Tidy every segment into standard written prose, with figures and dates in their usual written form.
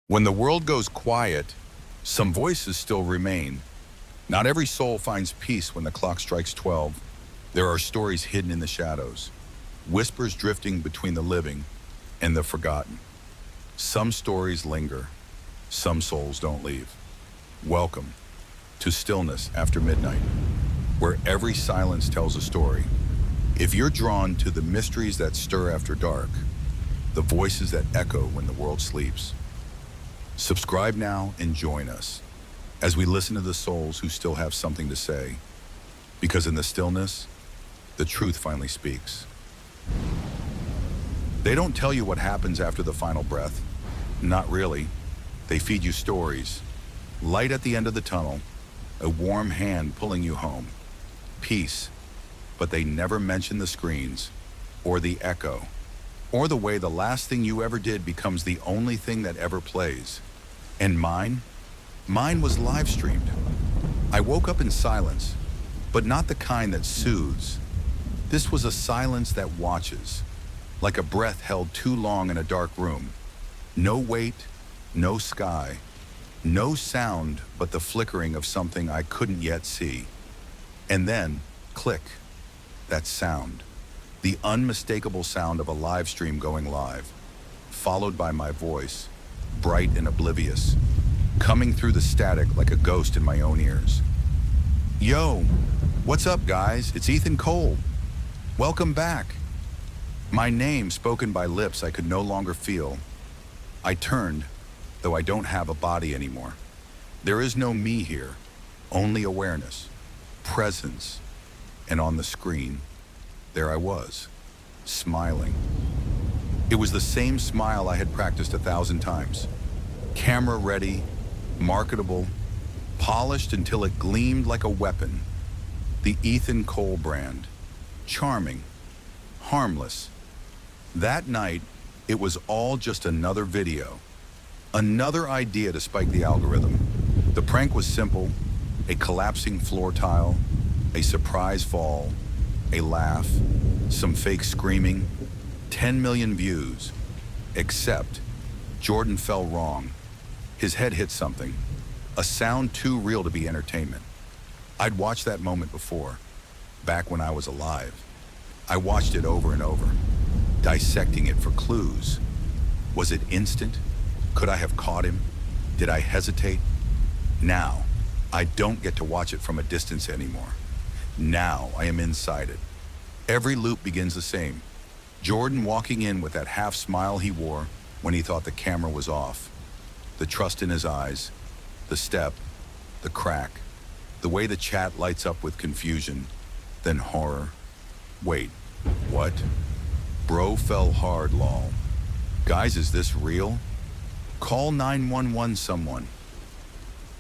When the world goes quiet, some voices still remain. Not every soul finds peace when the clock strikes 12. There are stories hidden in the shadows, whispers drifting between the living and the forgotten. Some stories linger, some souls don't leave. Welcome to Stillness After Midnight, where every silence tells a story. If you're drawn to the mysteries that stir after dark, the voices that echo when the world sleeps, subscribe now and join us as we listen to the souls who still have something to say, because in the stillness, the truth finally speaks. They don't tell you what happens after the final breath. Not really. They feed you stories. Light at the end of the tunnel, a warm hand pulling you home. Peace, but they never mention the screens, or the echo, or the way the last thing you ever did becomes the only thing that ever plays. And mine was live streamed. I woke up in silence, but not the kind that soothes. This was a silence that watches, like a breath held too long in a dark room. No weight, no sky, no sound but the flickering of something I couldn't yet see. And then, click, that sound. The unmistakable sound of a live stream going live, followed by my voice, bright and oblivious, coming through the static like a ghost in my own ears. Yo, what's up guys? It's Ethan Cole. Welcome back. My name spoken by lips I could no longer feel. I turned, though I don't have a body anymore. There is no me here, only awareness, presence, and on the screen, there I was, smiling. It was the same smile I had practiced 1,000 times. Camera ready, marketable, polished until it gleamed like a weapon. The Ethan Cole brand. Charming, harmless. That night, it was all just another video. Another idea to spike the algorithm. The prank was simple: a collapsing floor tile, a surprise fall, a laugh, some fake screaming, 10 million views. Except, Jordan fell wrong. His head hit something, a sound too real to be entertainment. I'd watched that moment before, back when I was alive. I watched it over and over, dissecting it for clues. Was it instant? Could I have caught him? Did I hesitate? Now, I don't get to watch it from a distance anymore. Now I am inside it. Every loop begins the same. Jordan walking in with that half smile he wore when he thought the camera was off. The trust in his eyes, the step, the crack, the way the chat lights up with confusion, then horror. Wait, what? Bro fell hard, lol. Guys, is this real? Call 911 someone.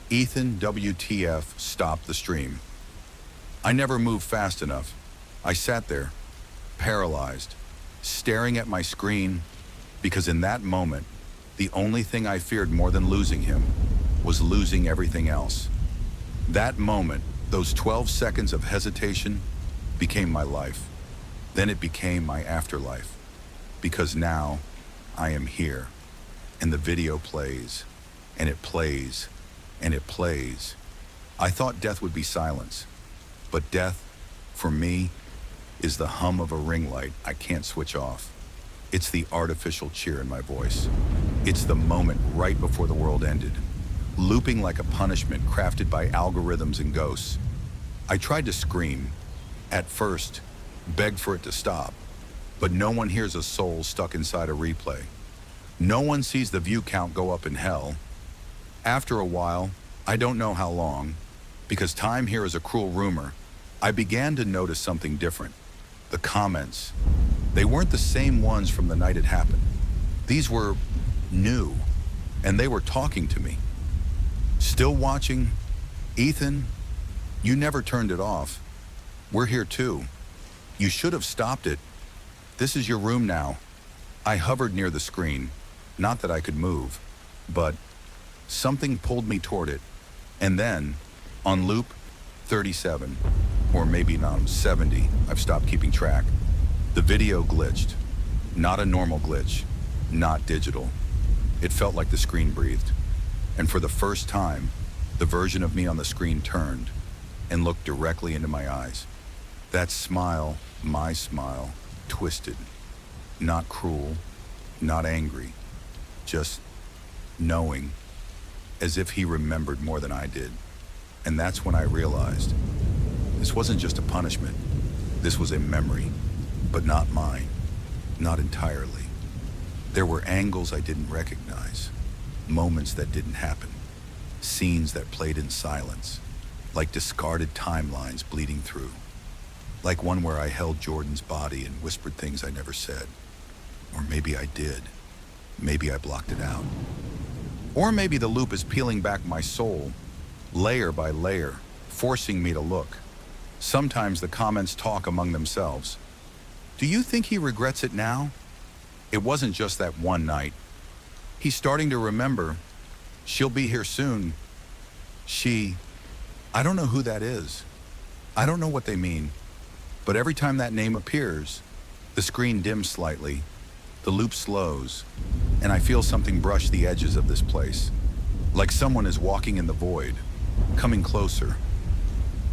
Ethan WTF stopped the stream. I never moved fast enough. I sat there, paralyzed, staring at my screen, because in that moment, the only thing I feared more than losing him was losing everything else. That moment, those 12 seconds of hesitation, became my life. Then it became my afterlife. Because now, I am here, and the video plays, and it plays, and it plays. I thought death would be silence, but death, for me, is the hum of a ring light I can't switch off. It's the artificial cheer in my voice. It's the moment right before the world ended, looping like a punishment crafted by algorithms and ghosts. I tried to scream, at first, beg for it to stop, but no one hears a soul stuck inside a replay. No one sees the view count go up in hell. After a while, I don't know how long, because time here is a cruel rumor, I began to notice something different. The comments. They weren't the same ones from the night it happened. These were new, and they were talking to me. Still watching? Ethan, you never turned it off. We're here too. You should have stopped it. This is your room now. I hovered near the screen, not that I could move, but something pulled me toward it. And then, on loop 37, or maybe not 70, I've stopped keeping track. The video glitched. Not a normal glitch, not digital. It felt like the screen breathed. And for the first time, the version of me on the screen turned and looked directly into my eyes. That smile, my smile, twisted. Not cruel, not angry, just knowing, as if he remembered more than I did. And that's when I realized this wasn't just a punishment. This was a memory, but not mine, not entirely. There were angles I didn't recognize, moments that didn't happen, scenes that played in silence, like discarded timelines bleeding through, like one where I held Jordan's body and whispered things I never said. Or maybe I did. Maybe I blocked it out. Or maybe the loop is peeling back my soul, layer by layer, forcing me to look. Sometimes the comments talk among themselves. Do you think he regrets it now? It wasn't just that one night. He's starting to remember. She'll be here soon. I don't know who that is. I don't know what they mean. But every time that name appears, the screen dims slightly, the loop slows, and I feel something brush the edges of this place. Like someone is walking in the void, coming closer.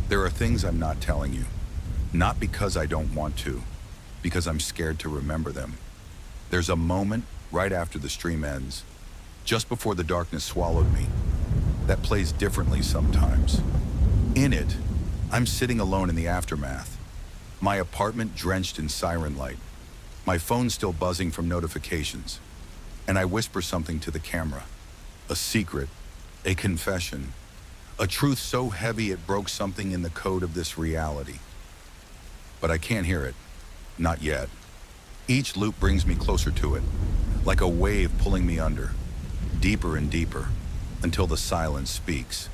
There are things I'm not telling you. Not because I don't want to, because I'm scared to remember them. There's a moment right after the stream ends, just before the darkness swallowed me, that plays differently sometimes. In it, I'm sitting alone in the aftermath, my apartment drenched in siren light, my phone still buzzing from notifications, and I whisper something to the camera, a secret, a confession, a truth so heavy it broke something in the code of this reality. But I can't hear it, not yet. Each loop brings me closer to it, like a wave pulling me under, deeper and deeper, until the silence speaks.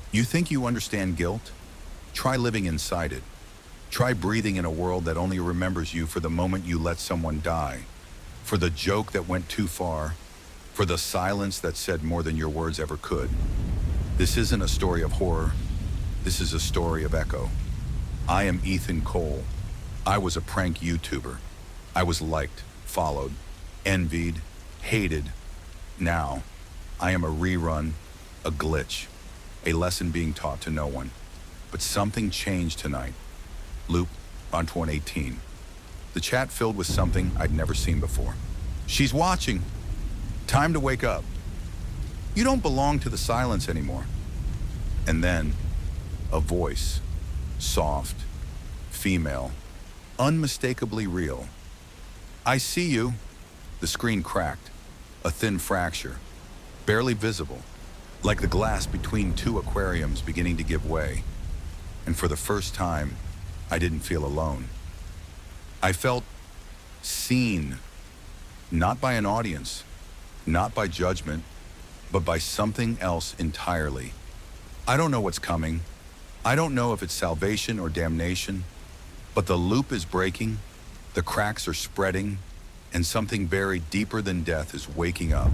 You think you understand guilt? Try living inside it. Try breathing in a world that only remembers you for the moment you let someone die, for the joke that went too far, for the silence that said more than your words ever could. This isn't a story of horror. This is a story of echo. I am Ethan Cole. I was a prank YouTuber. I was liked, followed, envied, hated. Now, I am a rerun, a glitch, a lesson being taught to no one. But something changed tonight. Loop on 118. The chat filled with something I'd never seen before. She's watching. Time to wake up. You don't belong to the silence anymore. And then, a voice, soft, female, unmistakably real. I see you. The screen cracked, a thin fracture, barely visible, like the glass between two aquariums beginning to give way. And for the first time, I didn't feel alone. I felt seen, not by an audience, not by judgment, but by something else entirely. I don't know what's coming. I don't know if it's salvation or damnation, but the loop is breaking, the cracks are spreading, and something buried deeper than death is waking up.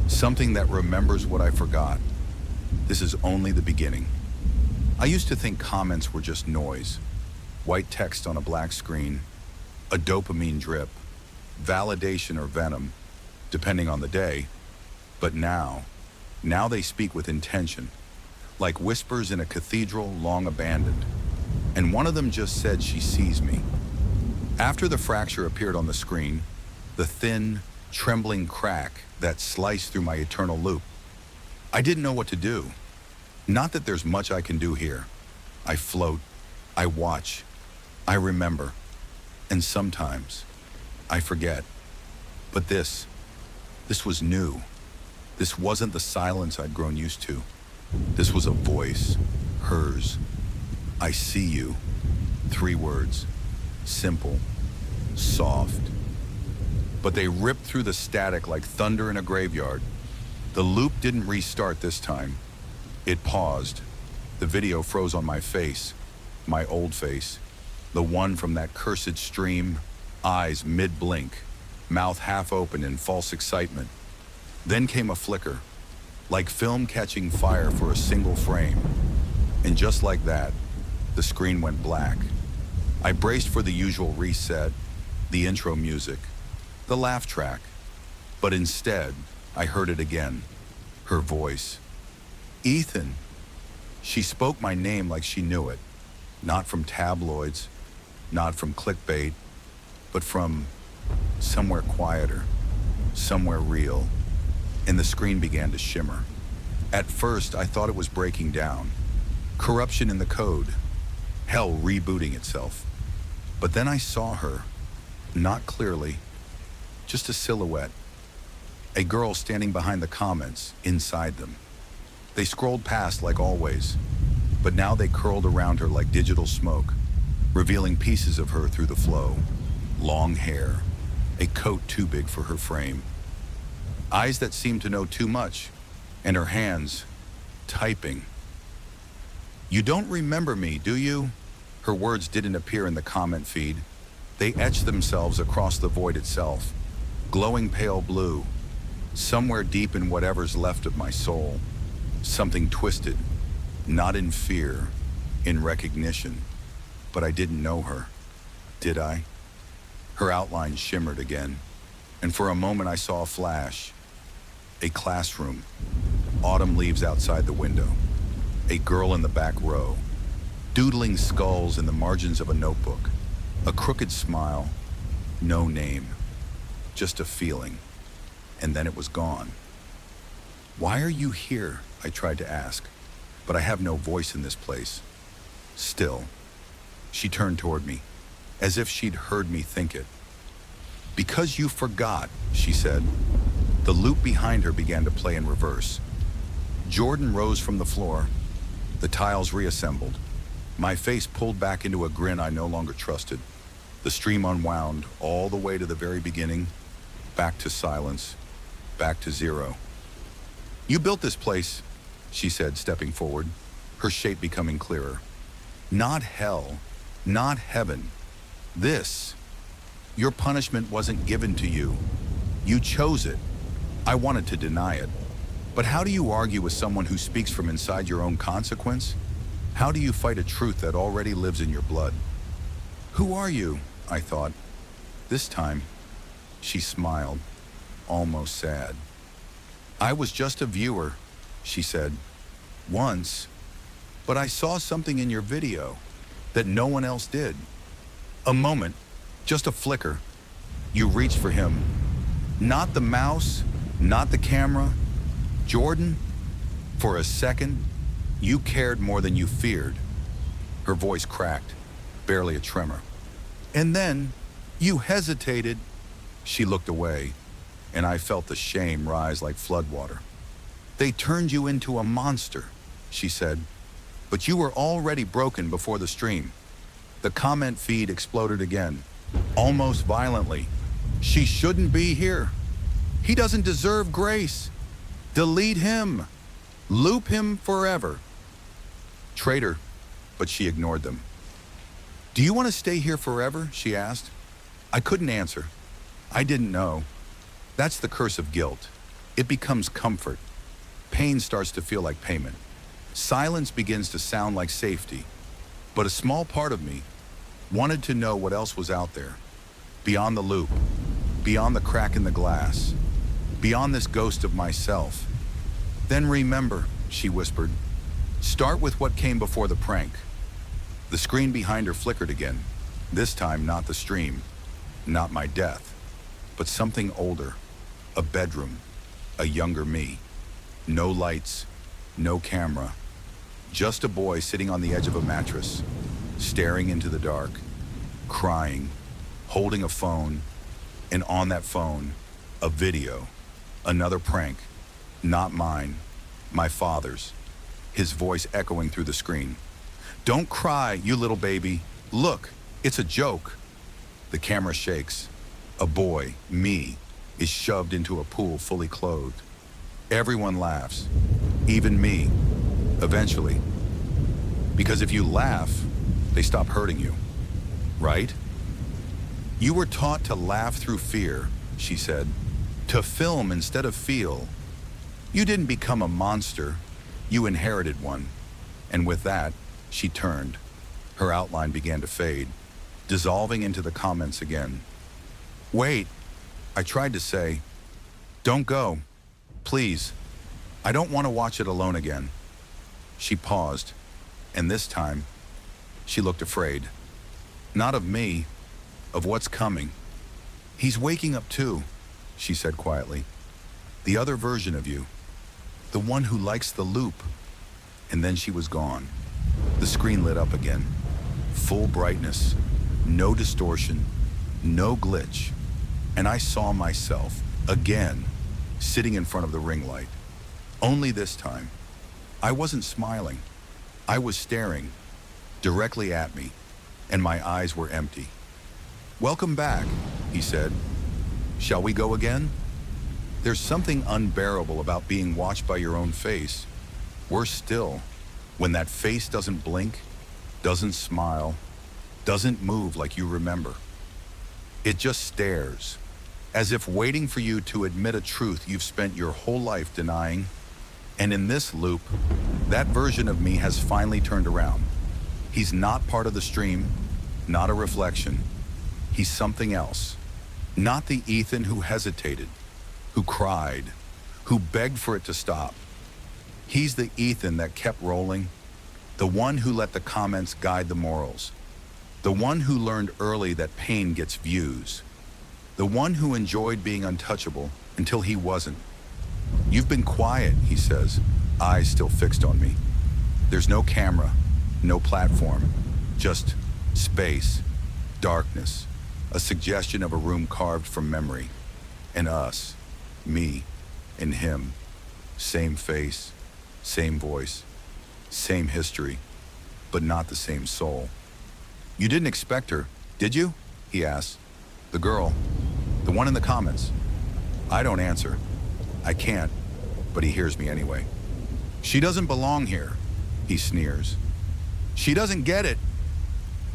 Something that remembers what I forgot. This is only the beginning. I used to think comments were just noise, white text on a black screen, a dopamine drip, validation or venom, depending on the day. But now they speak with intention, like whispers in a cathedral long abandoned. And one of them just said she sees me. After the fracture appeared on the screen, the thin, trembling crack that sliced through my eternal loop, I didn't know what to do. Not that there's much I can do here. I float, I watch, I remember, and sometimes I forget. But this was new. This wasn't the silence I'd grown used to. This was a voice, hers. I see you. 3 words, simple, soft. But they ripped through the static like thunder in a graveyard. The loop didn't restart this time. It paused. The video froze on my face, my old face, the one from that cursed stream, eyes mid-blink, mouth half open in false excitement. Then came a flicker, like film catching fire for a single frame. And just like that, the screen went black. I braced for the usual reset, the intro music, the laugh track. But instead, I heard it again. Her voice. Ethan. She spoke my name like she knew it. Not from tabloids, not from clickbait, but from somewhere quieter, somewhere real. And the screen began to shimmer. At first, I thought it was breaking down. Corruption in the code. Hell rebooting itself. But then I saw her, not clearly, just a silhouette. A girl standing behind the comments, inside them. They scrolled past like always, but now they curled around her like digital smoke, revealing pieces of her through the flow. Long hair, a coat too big for her frame. Eyes that seemed to know too much, and her hands, typing. You don't remember me, do you? Her words didn't appear in the comment feed. They etched themselves across the void itself, glowing pale blue, somewhere deep in whatever's left of my soul. Something twisted, not in fear, in recognition. But I didn't know her, did I? Her outline shimmered again, and for a moment I saw a flash. A classroom, autumn leaves outside the window, a girl in the back row, doodling skulls in the margins of a notebook, a crooked smile, no name, just a feeling, and then it was gone. Why are you here? I tried to ask, but I have no voice in this place. Still, she turned toward me, as if she'd heard me think it. Because you forgot, she said. The loop behind her began to play in reverse. Jordan rose from the floor, the tiles reassembled. My face pulled back into a grin I no longer trusted. The stream unwound all the way to the very beginning, back to silence, back to zero. You built this place, she said, stepping forward, her shape becoming clearer. Not hell, not heaven. This. Your punishment wasn't given to you. You chose it. I wanted to deny it. But how do you argue with someone who speaks from inside your own consequence? How do you fight a truth that already lives in your blood? Who are you? I thought. This time, she smiled, almost sad. I was just a viewer, she said. Once. But I saw something in your video that no one else did. A moment, just a flicker. You reached for him. Not the mouse, not the camera. Jordan, for a second, you cared more than you feared. Her voice cracked, barely a tremor. And then, you hesitated. She looked away, and I felt the shame rise like floodwater. They turned you into a monster, she said, but you were already broken before the stream. The comment feed exploded again, almost violently. She shouldn't be here. He doesn't deserve grace. Delete him. Loop him forever. Traitor, but she ignored them. Do you want to stay here forever? She asked. I couldn't answer. I didn't know. That's the curse of guilt. It becomes comfort. Pain starts to feel like payment. Silence begins to sound like safety. But a small part of me wanted to know what else was out there. Beyond the loop, beyond the crack in the glass, beyond this ghost of myself. Then remember, she whispered, start with what came before the prank. The screen behind her flickered again. This time not the stream, not my death, but something older, a bedroom, a younger me. No lights, no camera, just a boy sitting on the edge of a mattress, staring into the dark, crying, holding a phone, and on that phone, a video, another prank, not mine, my father's, his voice echoing through the screen. Don't cry, you little baby. Look, it's a joke. The camera shakes. A boy, me, is shoved into a pool fully clothed. Everyone laughs, even me, eventually. Because if you laugh, they stop hurting you, right? You were taught to laugh through fear, she said, to film instead of feel. You didn't become a monster, you inherited one. And with that, she turned. Her outline began to fade, dissolving into the comments again. Wait, I tried to say, don't go. Please, I don't want to watch it alone again. She paused, and this time, she looked afraid. Not of me, of what's coming. He's waking up too, she said quietly. The other version of you. The one who likes the loop. And then she was gone. The screen lit up again. Full brightness, no distortion, no glitch. And I saw myself, again, sitting in front of the ring light. Only this time, I wasn't smiling. I was staring directly at me, and my eyes were empty. Welcome back, he said. Shall we go again? There's something unbearable about being watched by your own face. Worse still, when that face doesn't blink, doesn't smile, doesn't move like you remember. It just stares, as if waiting for you to admit a truth you've spent your whole life denying. And in this loop, that version of me has finally turned around. He's not part of the stream, not a reflection. He's something else. Not the Ethan who hesitated, who cried, who begged for it to stop. He's the Ethan that kept rolling, the one who let the comments guide the morals, the one who learned early that pain gets views, the one who enjoyed being untouchable until he wasn't. You've been quiet, he says, eyes still fixed on me. There's no camera, no platform, just space, darkness, a suggestion of a room carved from memory. And us, me and him, same face, same voice, same history, but not the same soul. You didn't expect her, did you? He asks. The girl, the one in the comments. I don't answer. I can't, but he hears me anyway. She doesn't belong here, he sneers. She doesn't get it.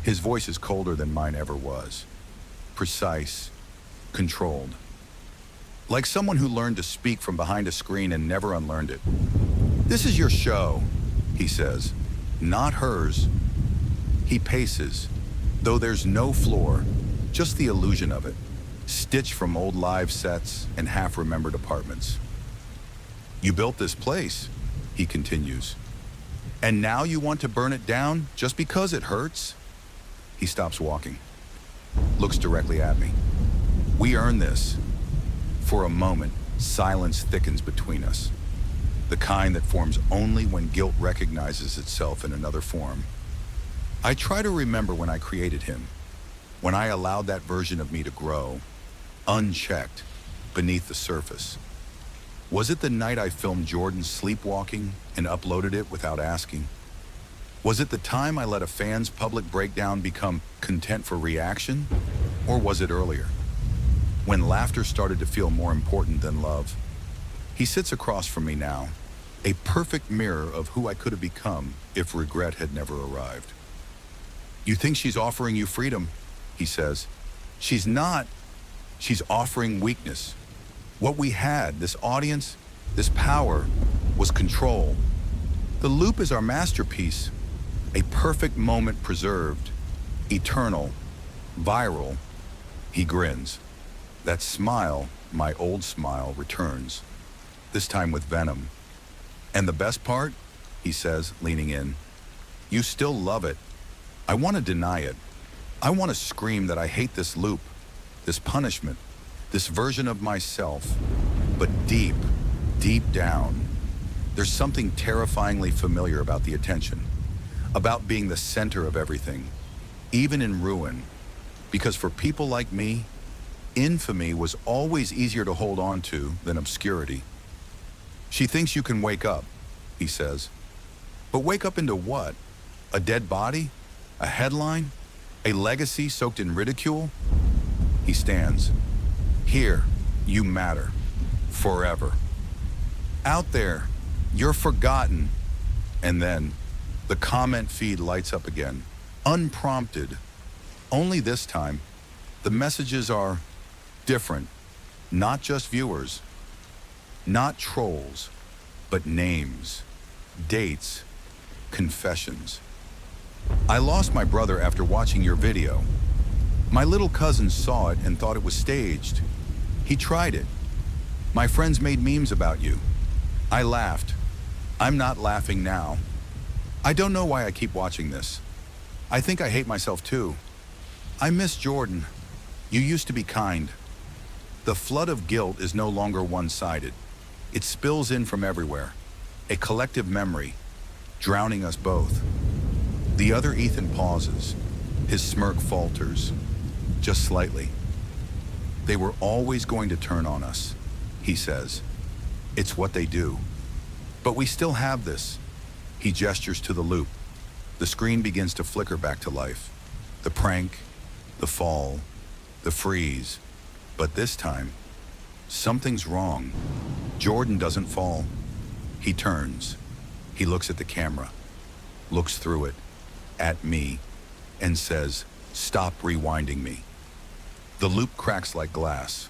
His voice is colder than mine ever was. Precise, controlled. Like someone who learned to speak from behind a screen and never unlearned it. This is your show, he says, not hers. He paces, though there's no floor, just the illusion of it, stitched from old live sets and half-remembered apartments. You built this place, he continues. And now you want to burn it down just because it hurts? He stops walking, looks directly at me. We earn this. For a moment, silence thickens between us. The kind that forms only when guilt recognizes itself in another form. I try to remember when I created him, when I allowed that version of me to grow, unchecked, beneath the surface. Was it the night I filmed Jordan sleepwalking and uploaded it without asking? Was it the time I let a fan's public breakdown become content for reaction? Or was it earlier, when laughter started to feel more important than love? He sits across from me now, a perfect mirror of who I could have become if regret had never arrived. You think she's offering you freedom, he says. She's not. She's offering weakness. What we had, this audience, this power, was control. The loop is our masterpiece, a perfect moment preserved, eternal, viral. He grins. That smile, my old smile, returns, this time with venom. And the best part, he says, leaning in, you still love it. I want to deny it. I want to scream that I hate this loop, this punishment, this version of myself. But deep, deep down, there's something terrifyingly familiar about the attention, about being the center of everything, even in ruin. Because for people like me, infamy was always easier to hold on to than obscurity. She thinks you can wake up, he says. But wake up into what? A dead body? A headline? A legacy soaked in ridicule? He stands. Here, you matter. Forever. Out there, you're forgotten. And then, the comment feed lights up again. Unprompted. Only this time, the messages are different. Not just viewers. Not trolls, but names, dates, confessions. I lost my brother after watching your video. My little cousin saw it and thought it was staged. He tried it. My friends made memes about you. I laughed. I'm not laughing now. I don't know why I keep watching this. I think I hate myself too. I miss Jordan. You used to be kind. The flood of guilt is no longer one-sided. It spills in from everywhere. A collective memory, drowning us both. The other Ethan pauses. His smirk falters, just slightly. They were always going to turn on us, he says. It's what they do. But we still have this. He gestures to the loop. The screen begins to flicker back to life. The prank, the fall, the freeze. But this time, something's wrong. Jordan doesn't fall. He turns. He looks at the camera, looks through it, at me, and says, "Stop rewinding me." The loop cracks like glass.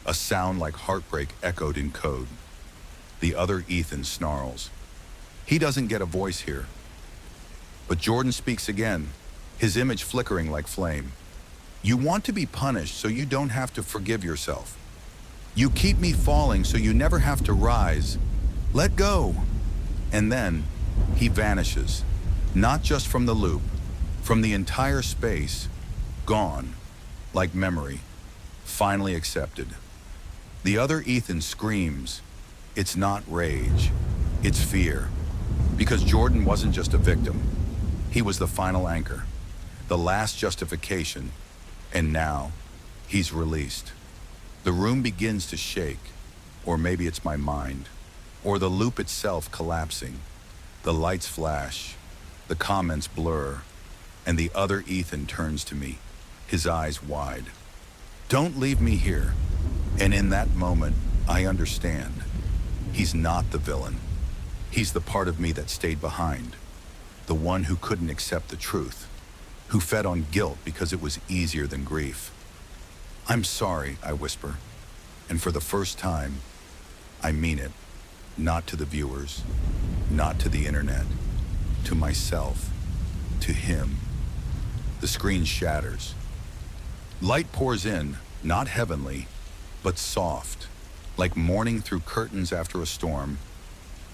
A sound like heartbreak echoed in code. The other Ethan snarls. He doesn't get a voice here. But Jordan speaks again, his image flickering like flame. You want to be punished so you don't have to forgive yourself. You keep me falling so you never have to rise. Let go. And then he vanishes, not just from the loop, from the entire space, gone, like memory, finally accepted. The other Ethan screams. It's not rage, it's fear. Because Jordan wasn't just a victim. He was the final anchor, the last justification, and now he's released. The room begins to shake, or maybe it's my mind, or the loop itself collapsing. The lights flash, the comments blur, and the other Ethan turns to me, his eyes wide. Don't leave me here. And in that moment, I understand. He's not the villain. He's the part of me that stayed behind, the one who couldn't accept the truth, who fed on guilt because it was easier than grief. I'm sorry, I whisper, and for the first time, I mean it, not to the viewers, not to the internet, to myself, to him. The screen shatters. Light pours in, not heavenly, but soft, like morning through curtains after a storm.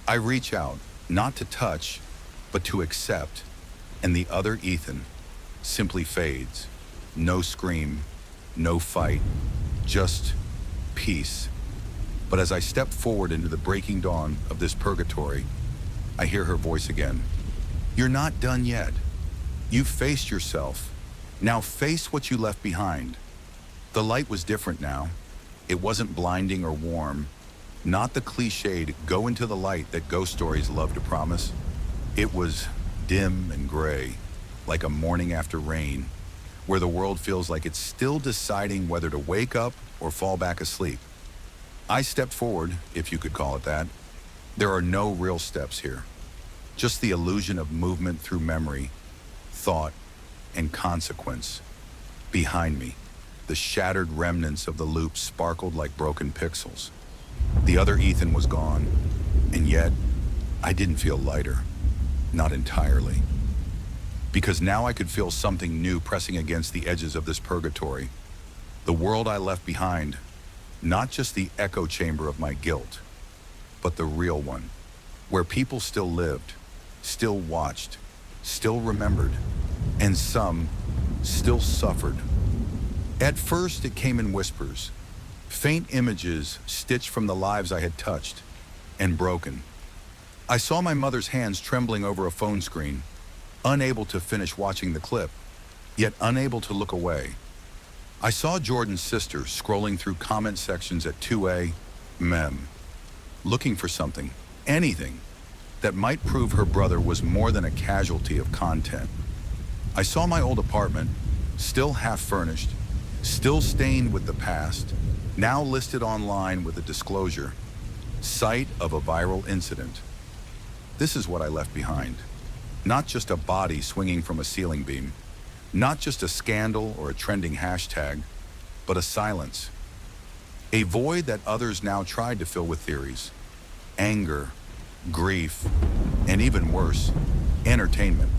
I reach out, not to touch, but to accept, and the other Ethan simply fades. No scream, no fight, just peace. But as I step forward into the breaking dawn of this purgatory, I hear her voice again. You're not done yet. You've faced yourself. Now face what you left behind. The light was different now. It wasn't blinding or warm, not the cliched go into the light that ghost stories love to promise. It was dim and gray, like a morning after rain, where the world feels like it's still deciding whether to wake up or fall back asleep. I stepped forward, if you could call it that. There are no real steps here, just the illusion of movement through memory, thought, and consequence. Behind me, the shattered remnants of the loop sparkled like broken pixels. The other Ethan was gone, and yet I didn't feel lighter, not entirely. Because now I could feel something new pressing against the edges of this purgatory. The world I left behind, not just the echo chamber of my guilt, but the real one, where people still lived, still watched, still remembered, and some still suffered. At first, it came in whispers, faint images stitched from the lives I had touched and broken. I saw my mother's hands trembling over a phone screen, unable to finish watching the clip, yet unable to look away. I saw Jordan's sister scrolling through comment sections at 2 a.m., looking for something, anything, that might prove her brother was more than a casualty of content. I saw my old apartment, still half furnished, still stained with the past, now listed online with a disclosure, site of a viral incident. This is what I left behind. Not just a body swinging from a ceiling beam, not just a scandal or a trending hashtag, but a silence. A void that others now tried to fill with theories, anger, grief, and even worse, entertainment.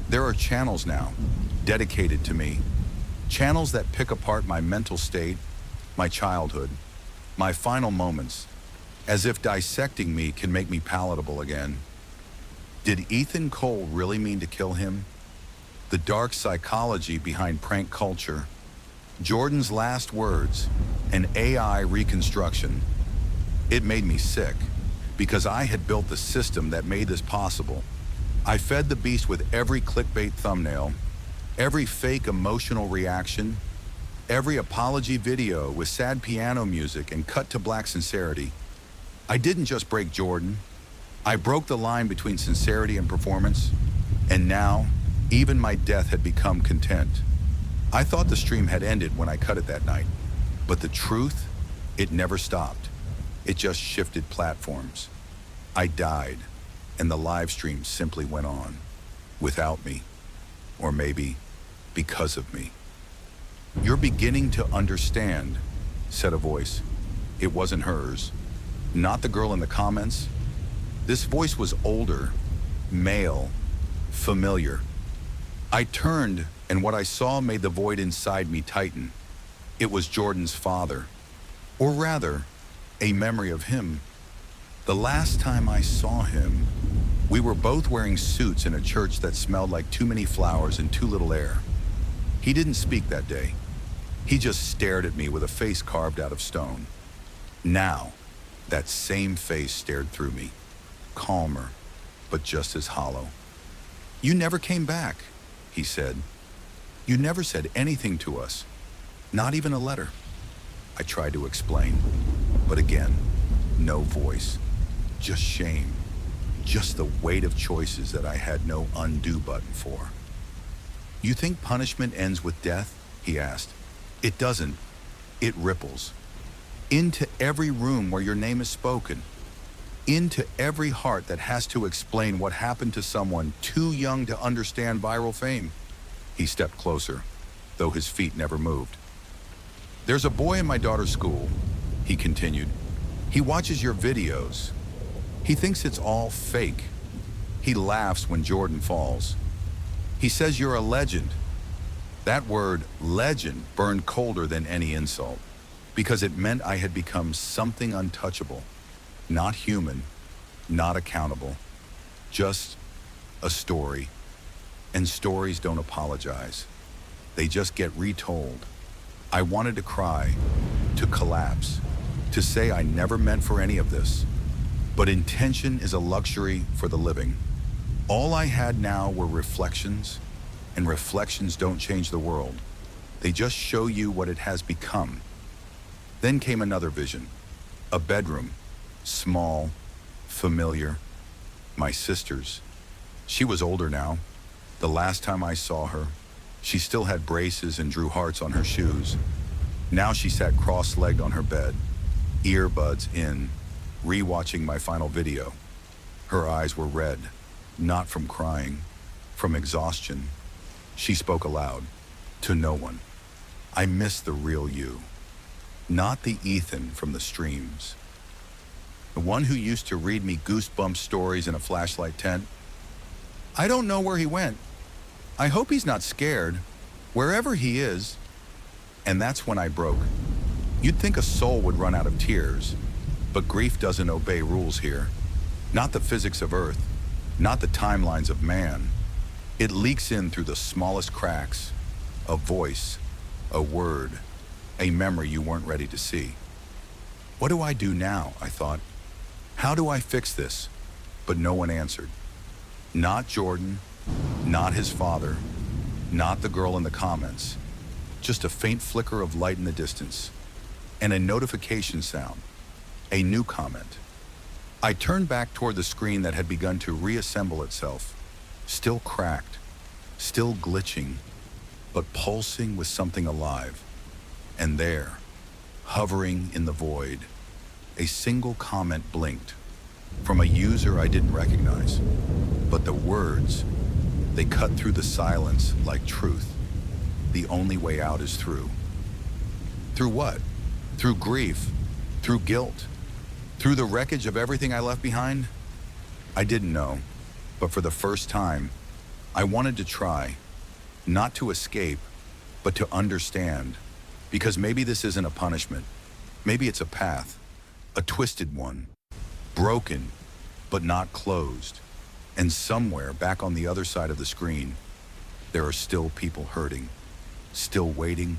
There are channels now dedicated to me, channels that pick apart my mental state, my childhood, My final moments, as if dissecting me can make me palatable again. Did Ethan Cole really mean to kill him? The dark psychology behind prank culture, Jordan's last words, and AI reconstruction. It made me sick, because I had built the system that made this possible. I fed the beast with every clickbait thumbnail, every fake emotional reaction, every apology video with sad piano music and cut to black sincerity. I didn't just break Jordan. I broke the line between sincerity and performance, and now, even my death had become content. I thought the stream had ended when I cut it that night, but the truth, it never stopped. It just shifted platforms. I died, and the live stream simply went on, without me, or maybe because of me. "You're beginning to understand," said a voice. It wasn't hers, not the girl in the comments. This voice was older, male, familiar. I turned, and what I saw made the void inside me tighten. It was Jordan's father, or rather, a memory of him. The last time I saw him, we were both wearing suits in a church that smelled like too many flowers and too little air. He didn't speak that day. He just stared at me with a face carved out of stone. Now, that same face stared through me, calmer, but just as hollow. "You never came back," he said. "You never said anything to us, not even a letter." I tried to explain, but again, no voice, just shame, just the weight of choices that I had no undo button for. "You think punishment ends with death?" he asked. "It doesn't. It ripples. Into every room where your name is spoken. Into every heart that has to explain what happened to someone too young to understand viral fame." He stepped closer, though his feet never moved. "There's a boy in my daughter's school," he continued. "He watches your videos. He thinks it's all fake. He laughs when Jordan falls. He says you're a legend." That word, legend, burned colder than any insult, because it meant I had become something untouchable, not human, not accountable, just a story. And stories don't apologize. They just get retold. I wanted to cry, to collapse, to say I never meant for any of this. But intention is a luxury for the living. All I had now were reflections, and reflections don't change the world. They just show you what it has become. Then came another vision, a bedroom, small, familiar. My sister's. She was older now. The last time I saw her, she still had braces and drew hearts on her shoes. Now she sat cross-legged on her bed, earbuds in, rewatching my final video. Her eyes were red, not from crying, from exhaustion. She spoke aloud, to no one. "I miss the real you, not the Ethan from the streams. The one who used to read me goosebump stories in a flashlight tent. I don't know where he went. I hope he's not scared, wherever he is." And that's when I broke. You'd think a soul would run out of tears, but grief doesn't obey rules here. Not the physics of Earth, not the timelines of man. It leaks in through the smallest cracks, a voice, a word, a memory you weren't ready to see. What do I do now, I thought. How do I fix this? But no one answered. Not Jordan, not his father, not the girl in the comments. Just a faint flicker of light in the distance, and a notification sound, a new comment. I turned back toward the screen that had begun to reassemble itself, still cracked, still glitching, but pulsing with something alive. And there, hovering in the void, a single comment blinked, from a user I didn't recognize. But the words, they cut through the silence like truth. The only way out is through. Through what? Through grief, through guilt, through the wreckage of everything I left behind? I didn't know, but for the first time, I wanted to try, not to escape, but to understand, because maybe this isn't a punishment. Maybe it's a path, a twisted one, broken, but not closed. And somewhere back on the other side of the screen, there are still people hurting, still waiting,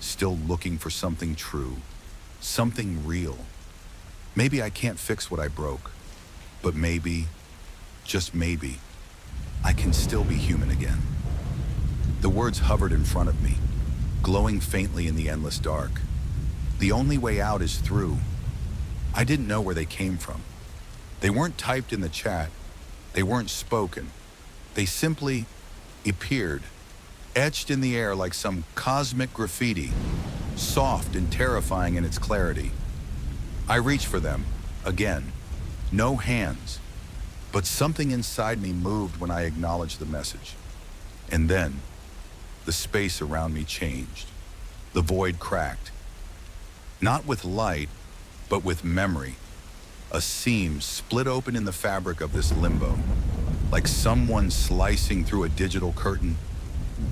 still looking for something true, something real. Maybe I can't fix what I broke, but maybe, just maybe, I can still be human again. The words hovered in front of me, glowing faintly in the endless dark. The only way out is through. I didn't know where they came from. They weren't typed in the chat. They weren't spoken. They simply appeared, etched in the air like some cosmic graffiti, soft and terrifying in its clarity. I reached for them, again. No hands, but something inside me moved when I acknowledged the message. And then, the space around me changed. The void cracked. Not with light, but with memory. A seam split open in the fabric of this limbo, like someone slicing through a digital curtain.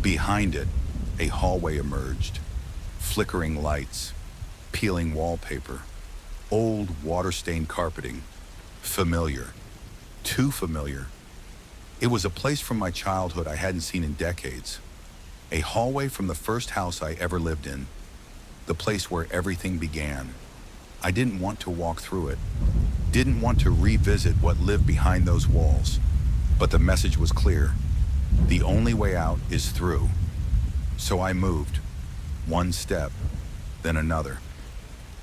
Behind it, a hallway emerged. Flickering lights, peeling wallpaper, old water-stained carpeting. Familiar. Too familiar. It was a place from my childhood I hadn't seen in decades. A hallway from the first house I ever lived in. The place where everything began. I didn't want to walk through it. Didn't want to revisit what lived behind those walls. But the message was clear. The only way out is through. So I moved. One step, then another.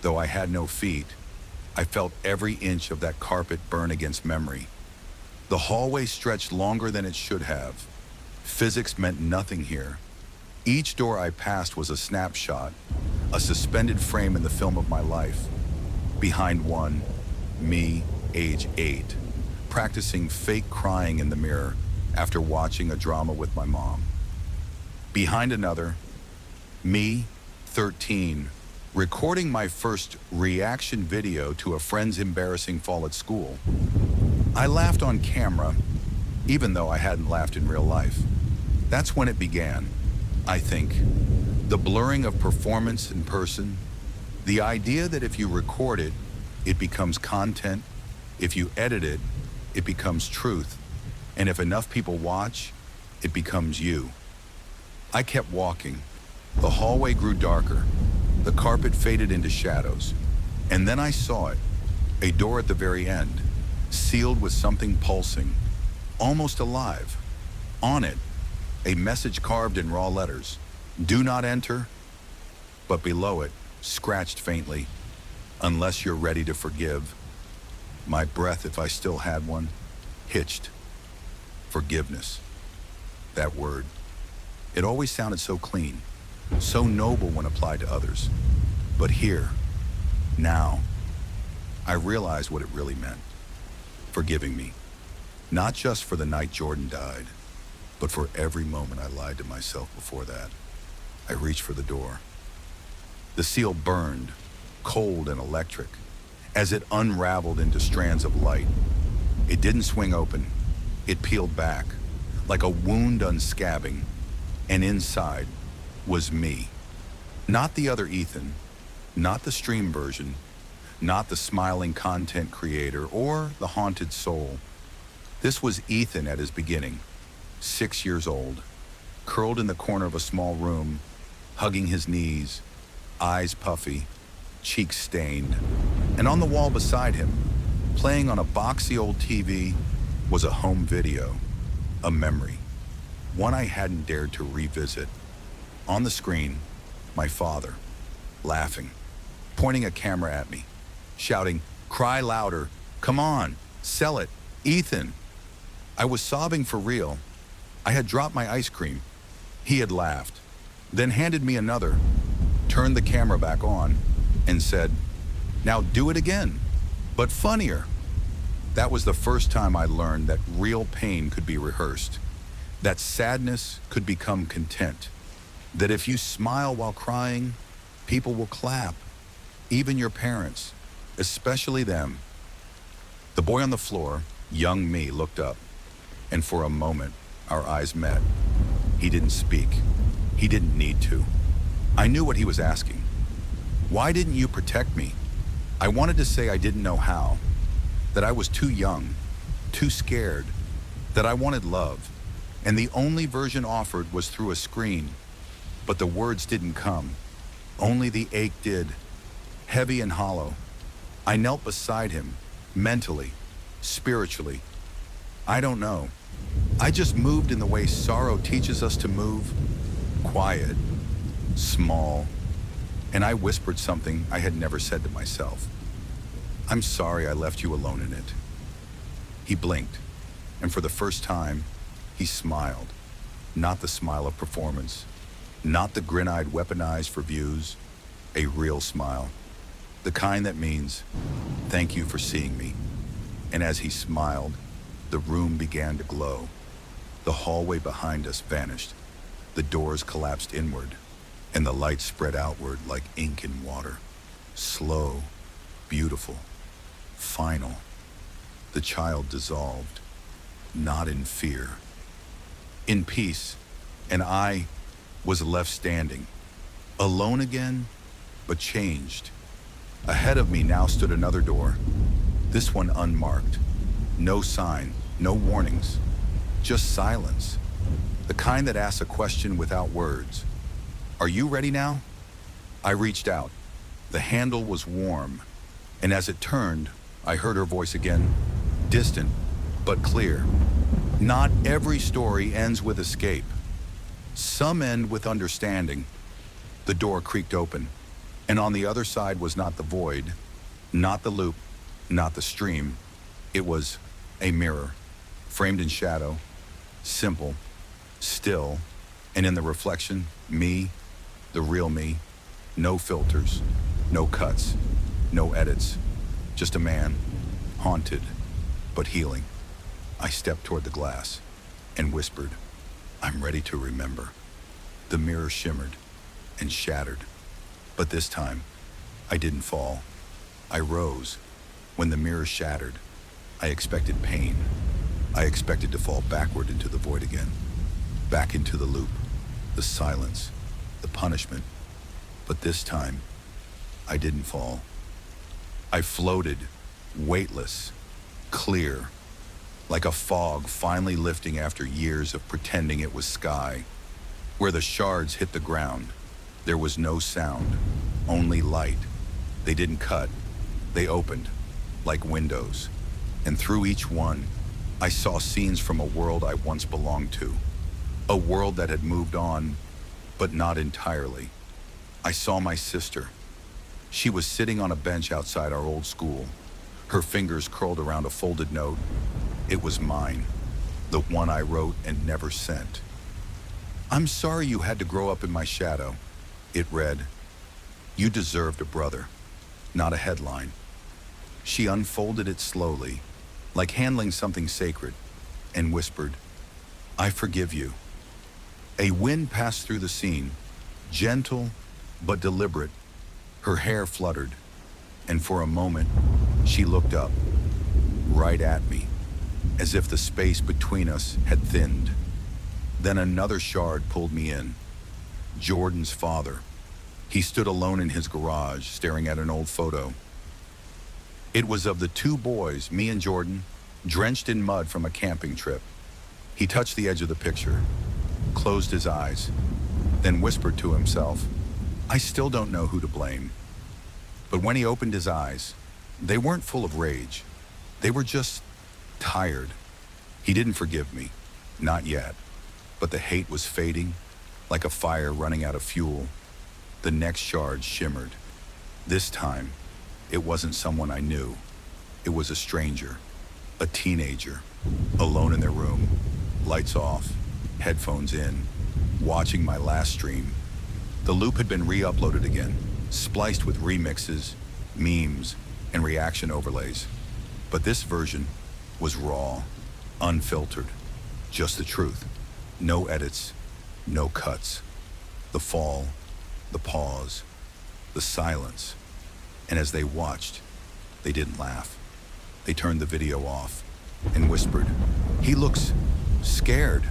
Though I had no feet, I felt every inch of that carpet burn against memory. The hallway stretched longer than it should have. Physics meant nothing here. Each door I passed was a snapshot, a suspended frame in the film of my life. Behind one, me, age 8, practicing fake crying in the mirror after watching a drama with my mom. Behind another, me, 13, recording my first reaction video to a friend's embarrassing fall at school. I laughed on camera, even though I hadn't laughed in real life. That's when it began, I think. The blurring of performance in person, the idea that if you record it, it becomes content. If you edit it, it becomes truth. And if enough people watch, it becomes you. I kept walking. The hallway grew darker. The carpet faded into shadows. And then I saw it, a door at the very end, sealed with something pulsing, almost alive. On it, a message carved in raw letters, "Do not enter," but below it, scratched faintly, "Unless you're ready to forgive." My breath, if I still had one, hitched. Forgiveness. That word. It always sounded so clean, so noble when applied to others. But here, now, I realized what it really meant. Forgiving me. Not just for the night Jordan died, but for every moment I lied to myself before that. I reached for the door. The seal burned, cold and electric, as it unraveled into strands of light. It didn't swing open. It peeled back, like a wound unscabbing, and inside was me. Not the other Ethan, not the stream version, not the smiling content creator or the haunted soul. This was Ethan at his beginning, 6 years old, curled in the corner of a small room, hugging his knees, eyes puffy, cheeks stained. And on the wall beside him, playing on a boxy old TV, was a home video, a memory, one I hadn't dared to revisit. On the screen, my father, laughing, pointing a camera at me, shouting, "Cry louder, come on, sell it, Ethan." I was sobbing for real. I had dropped my ice cream. He had laughed, then handed me another, turned the camera back on, and said, "Now do it again, but funnier." That was the first time I learned that real pain could be rehearsed, that sadness could become content, that if you smile while crying, people will clap, even your parents, especially them. The boy on the floor, young me, looked up, and for a moment, our eyes met. He didn't speak. He didn't need to. I knew what he was asking. Why didn't you protect me? I wanted to say I didn't know how, that I was too young, too scared, that I wanted love, and the only version offered was through a screen. But the words didn't come. Only the ache did, heavy and hollow. I knelt beside him, mentally, spiritually. I don't know. I just moved in the way sorrow teaches us to move, quiet, small, and I whispered something I had never said to myself. I'm sorry I left you alone in it. He blinked, and for the first time, he smiled. Not the smile of performance, not the grin-eyed weaponized for views, a real smile. The kind that means, thank you for seeing me. And as he smiled, the room began to glow. The hallway behind us vanished. The doors collapsed inward, and the light spread outward like ink in water. Slow, beautiful, final. The child dissolved, not in fear, in peace, and I was left standing, alone again, but changed. Ahead of me now stood another door, this one unmarked. No sign, no warnings, just silence. The kind that asks a question without words. Are you ready now? I reached out. The handle was warm, and as it turned, I heard her voice again, distant, but clear. Not every story ends with escape. Some end with understanding. The door creaked open, and on the other side was not the void, not the loop, not the stream. It was a mirror, framed in shadow, simple, still, and in the reflection, me, the real me, no filters, no cuts, no edits, just a man, haunted, but healing. I stepped toward the glass and whispered, I'm ready to remember. The mirror shimmered and shattered, but this time, I didn't fall. I rose. When the mirror shattered, I expected pain. I expected to fall backward into the void again, back into the loop, the silence, the punishment. But this time, I didn't fall. I floated, weightless, clear, like a fog finally lifting after years of pretending it was sky. Where the shards hit the ground, there was no sound, only light. They didn't cut, they opened, like windows. And through each one, I saw scenes from a world I once belonged to. A world that had moved on, but not entirely. I saw my sister. She was sitting on a bench outside our old school, her fingers curled around a folded note. It was mine, the one I wrote and never sent. I'm sorry you had to grow up in my shadow. It read, you deserved a brother, not a headline. She unfolded it slowly, like handling something sacred, and whispered, I forgive you. A wind passed through the scene, gentle but deliberate. Her hair fluttered, and for a moment, she looked up, right at me, as if the space between us had thinned. Then another shard pulled me in. Jordan's father. He stood alone in his garage, staring at an old photo. It was of the two boys, me and Jordan, drenched in mud from a camping trip. He touched the edge of the picture, closed his eyes, then whispered to himself, I still don't know who to blame. But when he opened his eyes, they weren't full of rage. They were just tired. He didn't forgive me, not yet. But the hate was fading, like a fire running out of fuel. The next shard shimmered. This time, it wasn't someone I knew. It was a stranger, a teenager, alone in their room, lights off, headphones in, watching my last stream. The loop had been re-uploaded again, spliced with remixes, memes, and reaction overlays. But this version was raw, unfiltered, just the truth. No edits, no cuts. The fall, the pause, the silence. And as they watched, they didn't laugh. They turned the video off and whispered, he looks scared.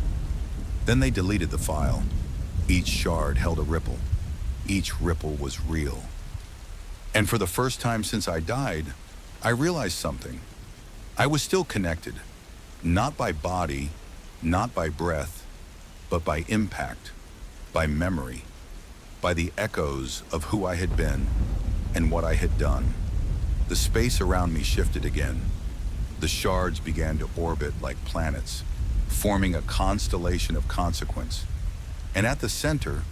Then they deleted the file. Each shard held a ripple. Each ripple was real. And for the first time since I died, I realized something. I was still connected, not by body, not by breath, but by impact, by memory, by the echoes of who I had been and what I had done. The space around me shifted again. The shards began to orbit like planets, forming a constellation of consequence. And at the center,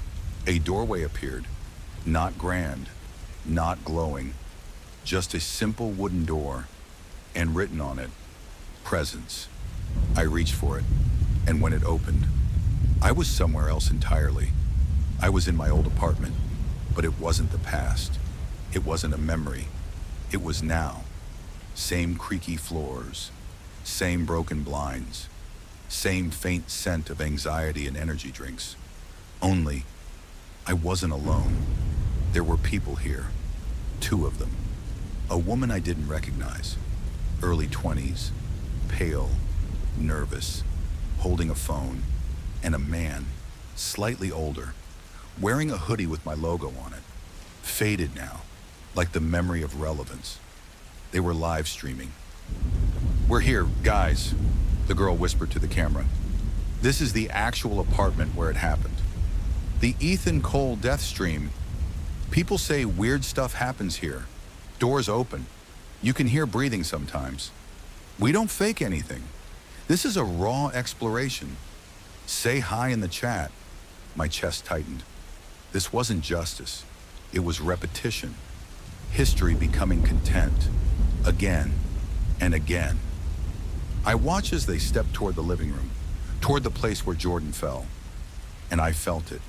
a doorway appeared, not grand, not glowing, just a simple wooden door, and written on it, presence. I reached for it, and when it opened, I was somewhere else entirely. I was in my old apartment, but it wasn't the past. It wasn't a memory. It was now. Same creaky floors, same broken blinds, same faint scent of anxiety and energy drinks. Only, I wasn't alone. There were people here, 2 of them. A woman I didn't recognize, early 20s, pale, nervous, holding a phone, and a man, slightly older, wearing a hoodie with my logo on it, faded now, like the memory of relevance. They were live streaming. "We're here, guys," the girl whispered to the camera. "This is the actual apartment where it happened. The Ethan Cole death stream. People say weird stuff happens here. Doors open. You can hear breathing sometimes. We don't fake anything. This is a raw exploration. Say hi in the chat." My chest tightened. This wasn't justice. It was repetition. History becoming content. Again and again. I watched as they stepped toward the living room, toward the place where Jordan fell. And I felt it.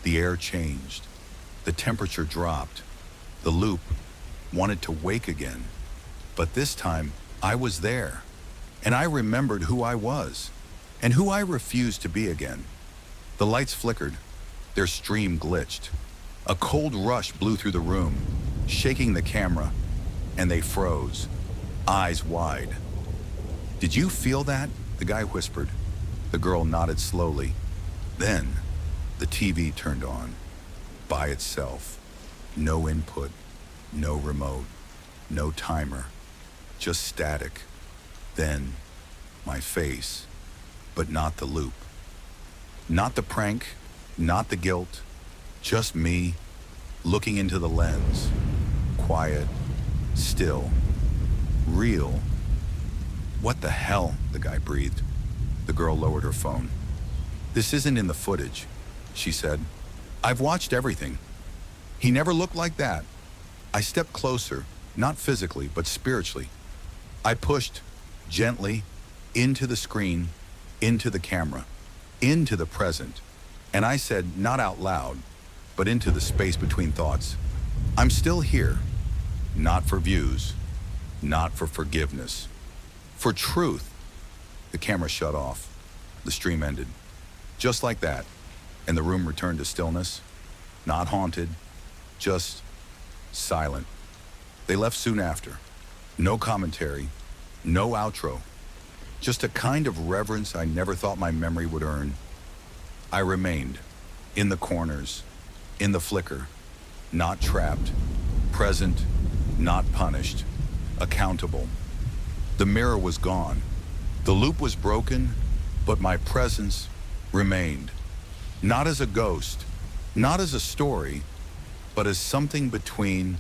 The air changed. The temperature dropped. The loop wanted to wake again. But this time, I was there. And I remembered who I was, and who I refused to be again. The lights flickered. Their stream glitched. A cold rush blew through the room, shaking the camera, and they froze, eyes wide. "Did you feel that?" the guy whispered. The girl nodded slowly. Then, the TV turned on, by itself. No input, no remote, no timer, just static. Then, my face, but not the loop. Not the prank, not the guilt, just me, looking into the lens. Quiet, still, real. "What the hell?" the guy breathed. The girl lowered her phone. "This isn't in the footage," she said. "I've watched everything. He never looked like that." I stepped closer, not physically, but spiritually. I pushed, gently, into the screen, into the camera, into the present. And I said, not out loud, but into the space between thoughts, "I'm still here. Not for views, not for forgiveness, for truth." The camera shut off. The stream ended. Just like that. And the room returned to stillness. Not haunted, just silent. They left soon after. No commentary, no outro. Just a kind of reverence I never thought my memory would earn. I remained, in the corners, in the flicker, not trapped, present, not punished, accountable. The mirror was gone. The loop was broken, but my presence remained. Not as a ghost, not as a story, but as something between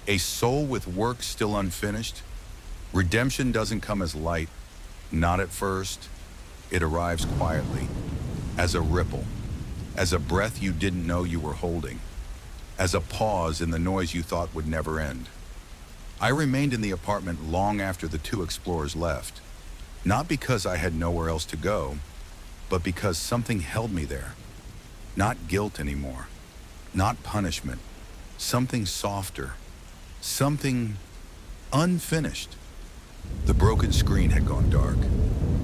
a soul with work still unfinished. Redemption doesn't come as light, not at first. It arrives quietly, as a ripple, as a breath you didn't know you were holding, as a pause in the noise you thought would never end. I remained in the apartment long after the 2 explorers left, not because I had nowhere else to go, but because something held me there. Not guilt anymore, not punishment, something softer, something unfinished. The broken screen had gone dark.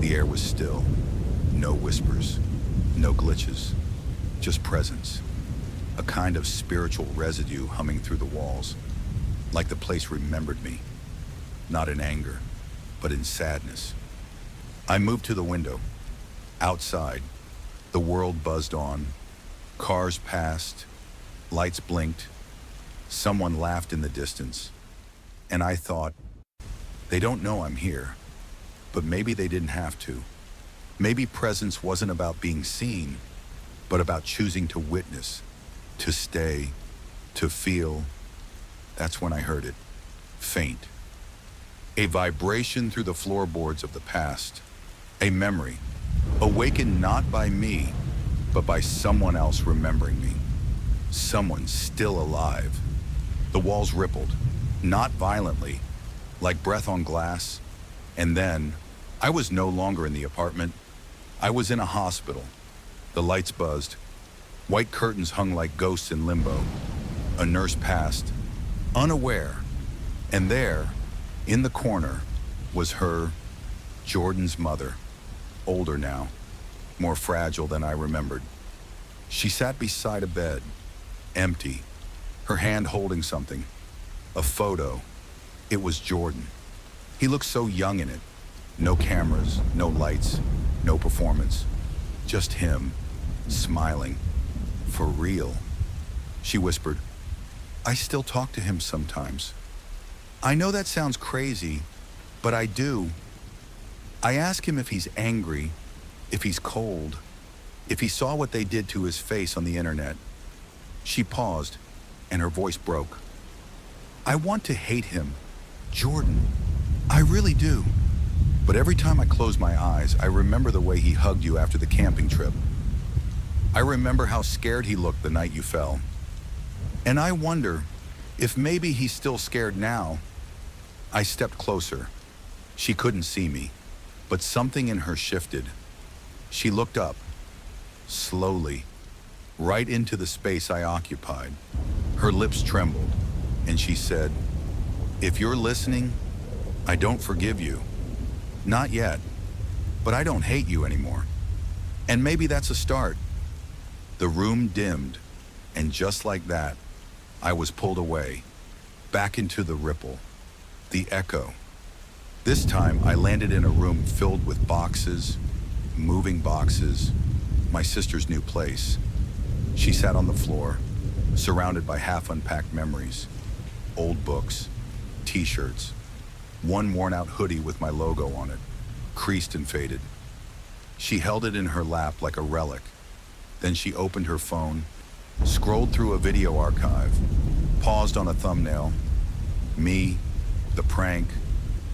The air was still. No whispers, no glitches, just presence. A kind of spiritual residue humming through the walls, like the place remembered me, not in anger, but in sadness. I moved to the window. Outside, the world buzzed on. Cars passed, lights blinked, Someone laughed in the distance, and I thought, they don't know I'm here, but maybe they didn't have to. Maybe presence wasn't about being seen, but about choosing to witness, to stay, to feel. That's when I heard it. Faint. A vibration through the floorboards of the past. A memory, awakened not by me, but by someone else remembering me. Someone still alive. The walls rippled, not violently, like breath on glass. And then, I was no longer in the apartment. I was in a hospital. The lights buzzed. White curtains hung like ghosts in limbo. A nurse passed, unaware. And there, in the corner, was her, Jordan's mother. Older now, more fragile than I remembered. She sat beside a bed, empty, her hand holding something. A photo. It was Jordan. He looked so young in it. No cameras, no lights, no performance. Just him, smiling. For real. She whispered, I still talk to him sometimes. I know that sounds crazy, but I do. I ask him if he's angry, if he's cold, if he saw what they did to his face on the internet. She paused, and her voice broke. I want to hate him, Jordan. I really do. But every time I close my eyes, I remember the way he hugged you after the camping trip. I remember how scared he looked the night you fell. And I wonder if maybe he's still scared now. I stepped closer. She couldn't see me, but something in her shifted. She looked up, slowly, right into the space I occupied. Her lips trembled, and she said, if you're listening, I don't forgive you. Not yet, but I don't hate you anymore. And maybe that's a start. The room dimmed, and just like that, I was pulled away, back into the ripple, the echo. This time, I landed in a room filled with boxes, moving boxes, my sister's new place. She sat on the floor, surrounded by half-unpacked memories, old books, t-shirts, one worn-out hoodie with my logo on it, creased and faded. She held it in her lap like a relic. Then she opened her phone, scrolled through a video archive, paused on a thumbnail. Me, the prank,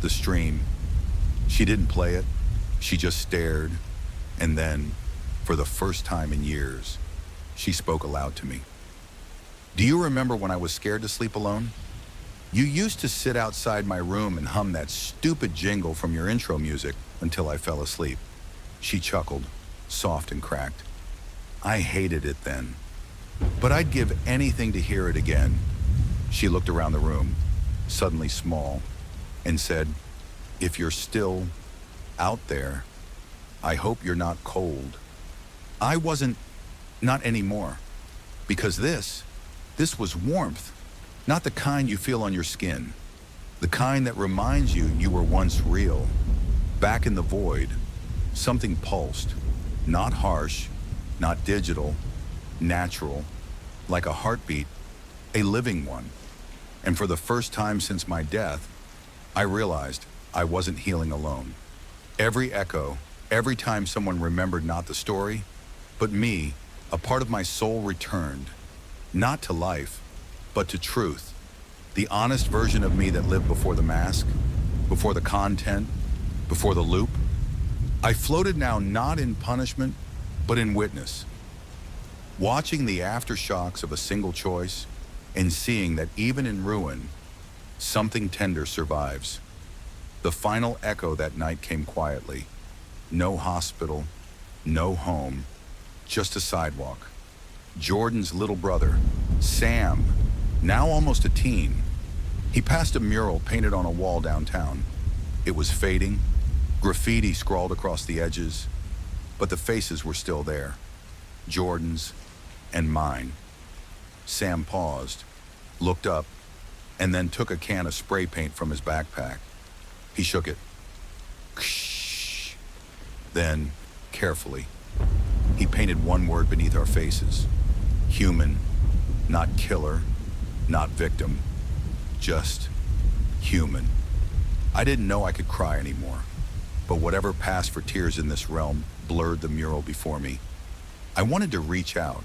the stream. She didn't play it. She just stared. And then, for the first time in years, she spoke aloud to me. Do you remember when I was scared to sleep alone? You used to sit outside my room and hum that stupid jingle from your intro music until I fell asleep. She chuckled, soft and cracked. I hated it then, but I'd give anything to hear it again. She looked around the room, suddenly small, and said, if you're still out there, I hope you're not cold. I wasn't, not anymore, because this was warmth, not the kind you feel on your skin, the kind that reminds you you were once real. Back in the void, something pulsed, not harsh, not digital, natural, like a heartbeat, a living one. And for the first time since my death, I realized I wasn't healing alone. Every echo, every time someone remembered not the story, but me, a part of my soul returned, not to life, but to truth. The honest version of me that lived before the mask, before the content, before the loop. I floated now not in punishment, but in witness. Watching the aftershocks of a single choice and seeing that even in ruin, something tender survives. The final echo that night came quietly. No hospital, no home, just a sidewalk. Jordan's little brother, Sam, now almost a teen. He passed a mural painted on a wall downtown. It was fading, graffiti scrawled across the edges, but the faces were still there. Jordan's and mine. Sam paused, looked up, and then took a can of spray paint from his backpack. He shook it. Ksh. Then, carefully, he painted one word beneath our faces. Human, not killer. not victim, just human. I didn't know I could cry anymore, but whatever passed for tears in this realm blurred the mural before me. I wanted to reach out,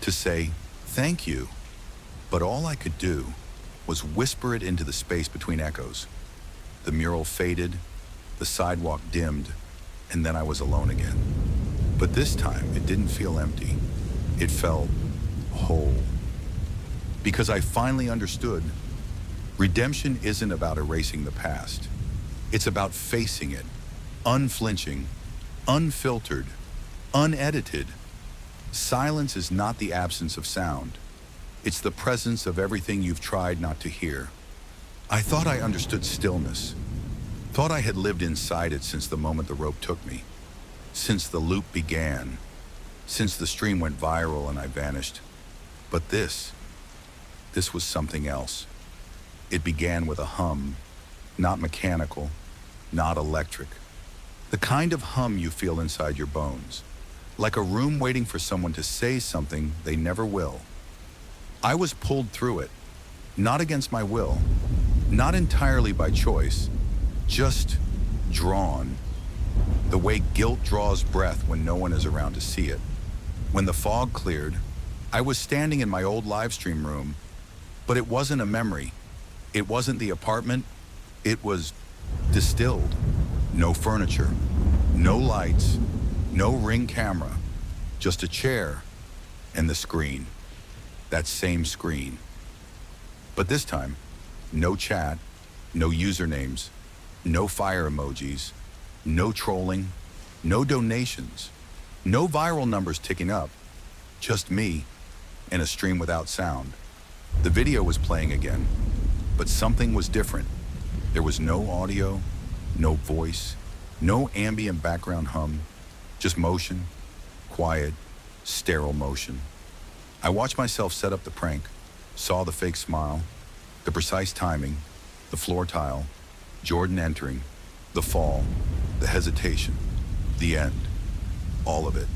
to say thank you, but all I could do was whisper it into the space between echoes. The mural faded, the sidewalk dimmed, and then I was alone again. But this time, it didn't feel empty. It felt whole. Because I finally understood, redemption isn't about erasing the past. It's about facing it, unflinching, unfiltered, unedited. Silence is not the absence of sound. It's the presence of everything you've tried not to hear. I thought I understood stillness, thought I had lived inside it since the moment the rope took me, since the loop began, since the stream went viral and I vanished. But this was something else. It began with a hum, not mechanical, not electric. The kind of hum you feel inside your bones, like a room waiting for someone to say something they never will. I was pulled through it, not against my will, not entirely by choice, just drawn. The way guilt draws breath when no one is around to see it. When the fog cleared, I was standing in my old Livestream room, but it wasn't a memory. It wasn't the apartment. It was distilled. No furniture, no lights, no Ring camera, just a chair and the screen. That same screen. But this time, no chat, no usernames, no fire emojis, no trolling, no donations, no viral numbers ticking up, just me and a stream without sound. The video was playing again, but something was different. There was no audio, no voice, no ambient background hum, just motion, quiet, sterile motion. I watched myself set up the prank, saw the fake smile, the precise timing, the floor tile, Jordan entering, the fall, the hesitation, the end, all of it,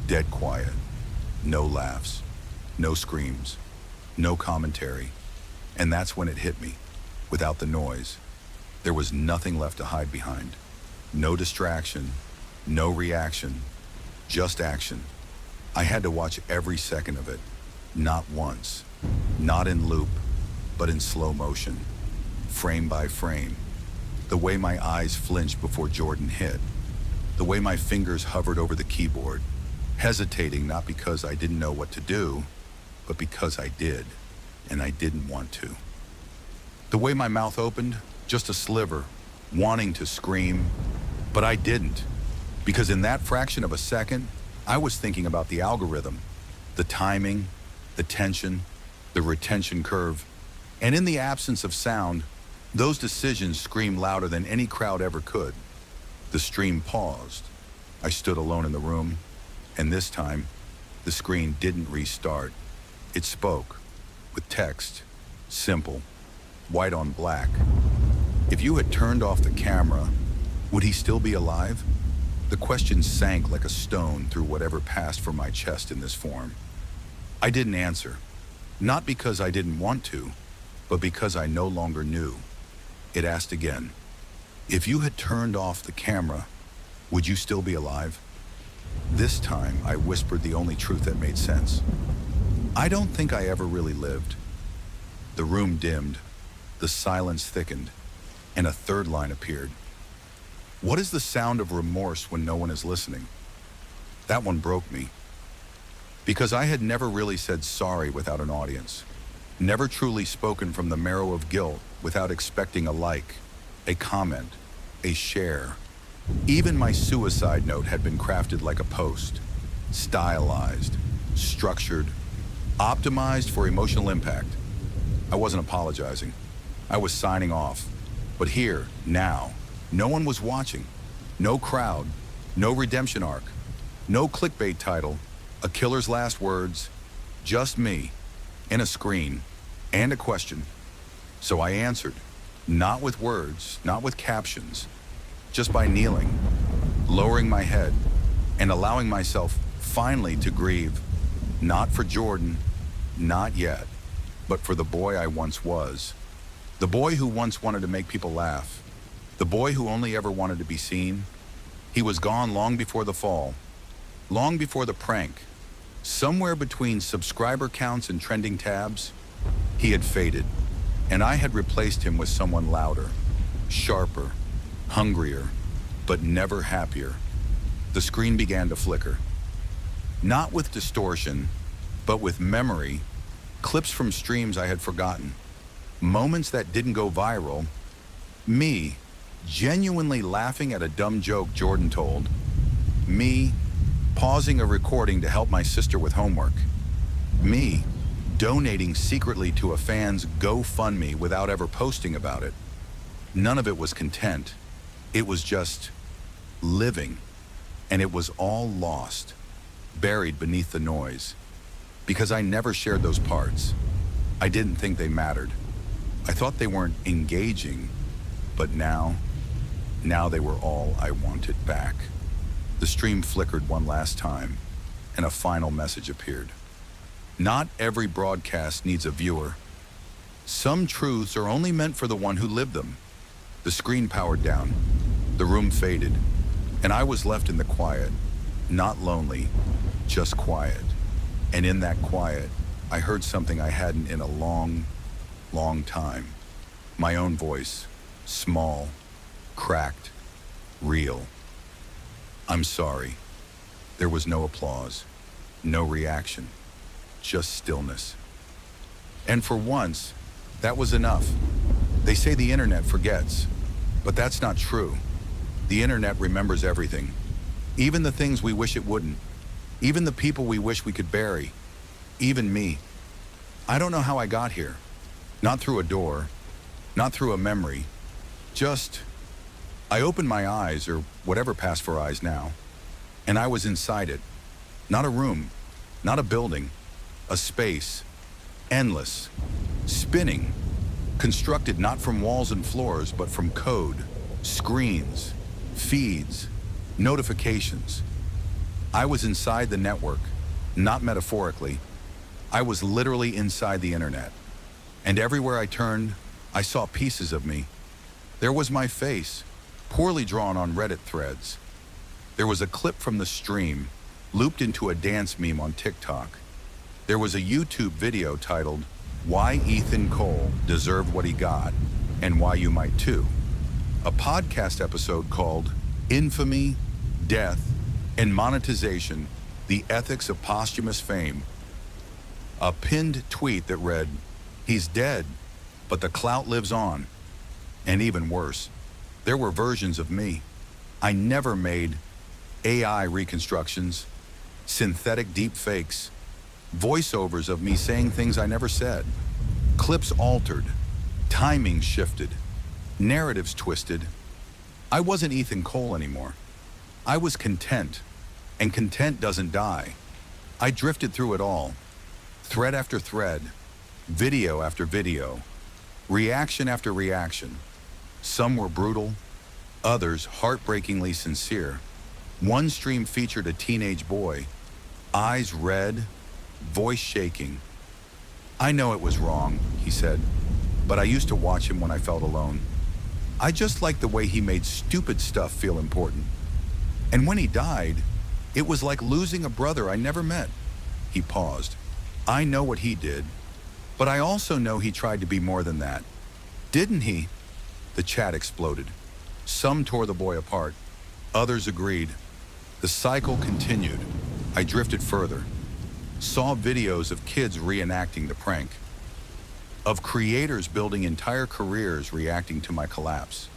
dead quiet, no laughs, no screams, no commentary. And that's when it hit me, without the noise. There was nothing left to hide behind. No distraction, no reaction, just action. I had to watch every second of it, not once, not in loop, but in slow motion, frame by frame. The way my eyes flinched before Jordan hit, the way my fingers hovered over the keyboard, hesitating not because I didn't know what to do, but because I did, and I didn't want to. The way my mouth opened, just a sliver, wanting to scream, but I didn't, because in that fraction of a second, I was thinking about the algorithm, the timing, the tension, the retention curve, and in the absence of sound, those decisions screamed louder than any crowd ever could. The stream paused. I stood alone in the room, and this time, the screen didn't restart. It spoke, with text, simple, white on black. If you had turned off the camera, would he still be alive? The question sank like a stone through whatever passed for my chest in this form. I didn't answer, not because I didn't want to, but because I no longer knew. It asked again, if you had turned off the camera, would you still be alive? This time, I whispered the only truth that made sense. I don't think I ever really lived. The room dimmed, the silence thickened, and a third line appeared. What is the sound of remorse when no one is listening? That one broke me. Because I had never really said sorry without an audience. Never truly spoken from the marrow of guilt without expecting a like, a comment, a share. Even my suicide note had been crafted like a post, stylized, structured, optimized for emotional impact. I wasn't apologizing. I was signing off. But here, now, no one was watching. No crowd, no redemption arc, no clickbait title, a killer's last words, just me, and a screen, and a question. So I answered, not with words, not with captions, just by kneeling, lowering my head, and allowing myself finally to grieve, not for Jordan, not yet, but for the boy I once was. The boy who once wanted to make people laugh. The boy who only ever wanted to be seen. He was gone long before the fall, long before the prank. Somewhere between subscriber counts and trending tabs, he had faded, and I had replaced him with someone louder, sharper, hungrier, but never happier. The screen began to flicker. Not with distortion, but with memory, clips from streams I had forgotten, moments that didn't go viral, me genuinely laughing at a dumb joke Jordan told, me pausing a recording to help my sister with homework, me donating secretly to a fan's GoFundMe without ever posting about it. None of it was content. It was just living, and it was all lost, buried beneath the noise. Because I never shared those parts. I didn't think they mattered. I thought they weren't engaging, but now they were all I wanted back. The stream flickered one last time, and a final message appeared. Not every broadcast needs a viewer. Some truths are only meant for the one who lived them. The screen powered down, the room faded, and I was left in the quiet, not lonely, just quiet. And in that quiet, I heard something I hadn't in a long, long time. My own voice, small, cracked, real. I'm sorry. There was no applause, no reaction, just stillness. And for once, that was enough. They say the internet forgets, but that's not true. The internet remembers everything, even the things we wish it wouldn't. Even the people we wish we could bury. Even me. I don't know how I got here. Not through a door. Not through a memory. Just, I opened my eyes, or whatever passed for eyes now, and I was inside it. Not a room. Not a building. A space. Endless. Spinning. Constructed not from walls and floors, but from code. Screens. Feeds. Notifications. I was inside the network, not metaphorically. I was literally inside the internet. And everywhere I turned, I saw pieces of me. There was my face, poorly drawn on Reddit threads. There was a clip from the stream, looped into a dance meme on TikTok. There was a YouTube video titled, "Why Ethan Cole Deserved What He Got, and Why You Might Too." A podcast episode called Infamy, Death, and Monetization, The Ethics of Posthumous Fame. A pinned tweet that read, "He's dead, but the clout lives on." And even worse, there were versions of me. I never made AI reconstructions, synthetic deep fakes, voiceovers of me saying things I never said, clips altered, timing shifted, narratives twisted. I wasn't Ethan Cole anymore. I was content, and content doesn't die. I drifted through it all, thread after thread, video after video, reaction after reaction. Some were brutal, others heartbreakingly sincere. One stream featured a teenage boy, eyes red, voice shaking. "I know it was wrong," he said, "but I used to watch him when I felt alone. I just liked the way he made stupid stuff feel important. And when he died, it was like losing a brother I never met." He paused. "I know what he did, but I also know he tried to be more than that. Didn't he?" The chat exploded. Some tore the boy apart. Others agreed. The cycle continued. I drifted further. Saw videos of kids reenacting the prank. Of creators building entire careers reacting to my collapse.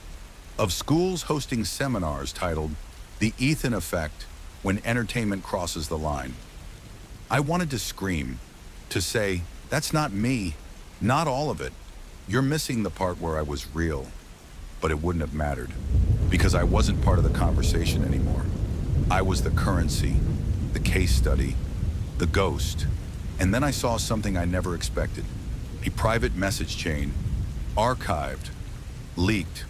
Of schools hosting seminars titled "The Ethan Effect When Entertainment Crosses the Line." I wanted to scream, to say, "That's not me, not all of it. You're missing the part where I was real." But it wouldn't have mattered, because I wasn't part of the conversation anymore. I was the currency, the case study, the ghost. And then I saw something I never expected. A private message chain, archived, leaked.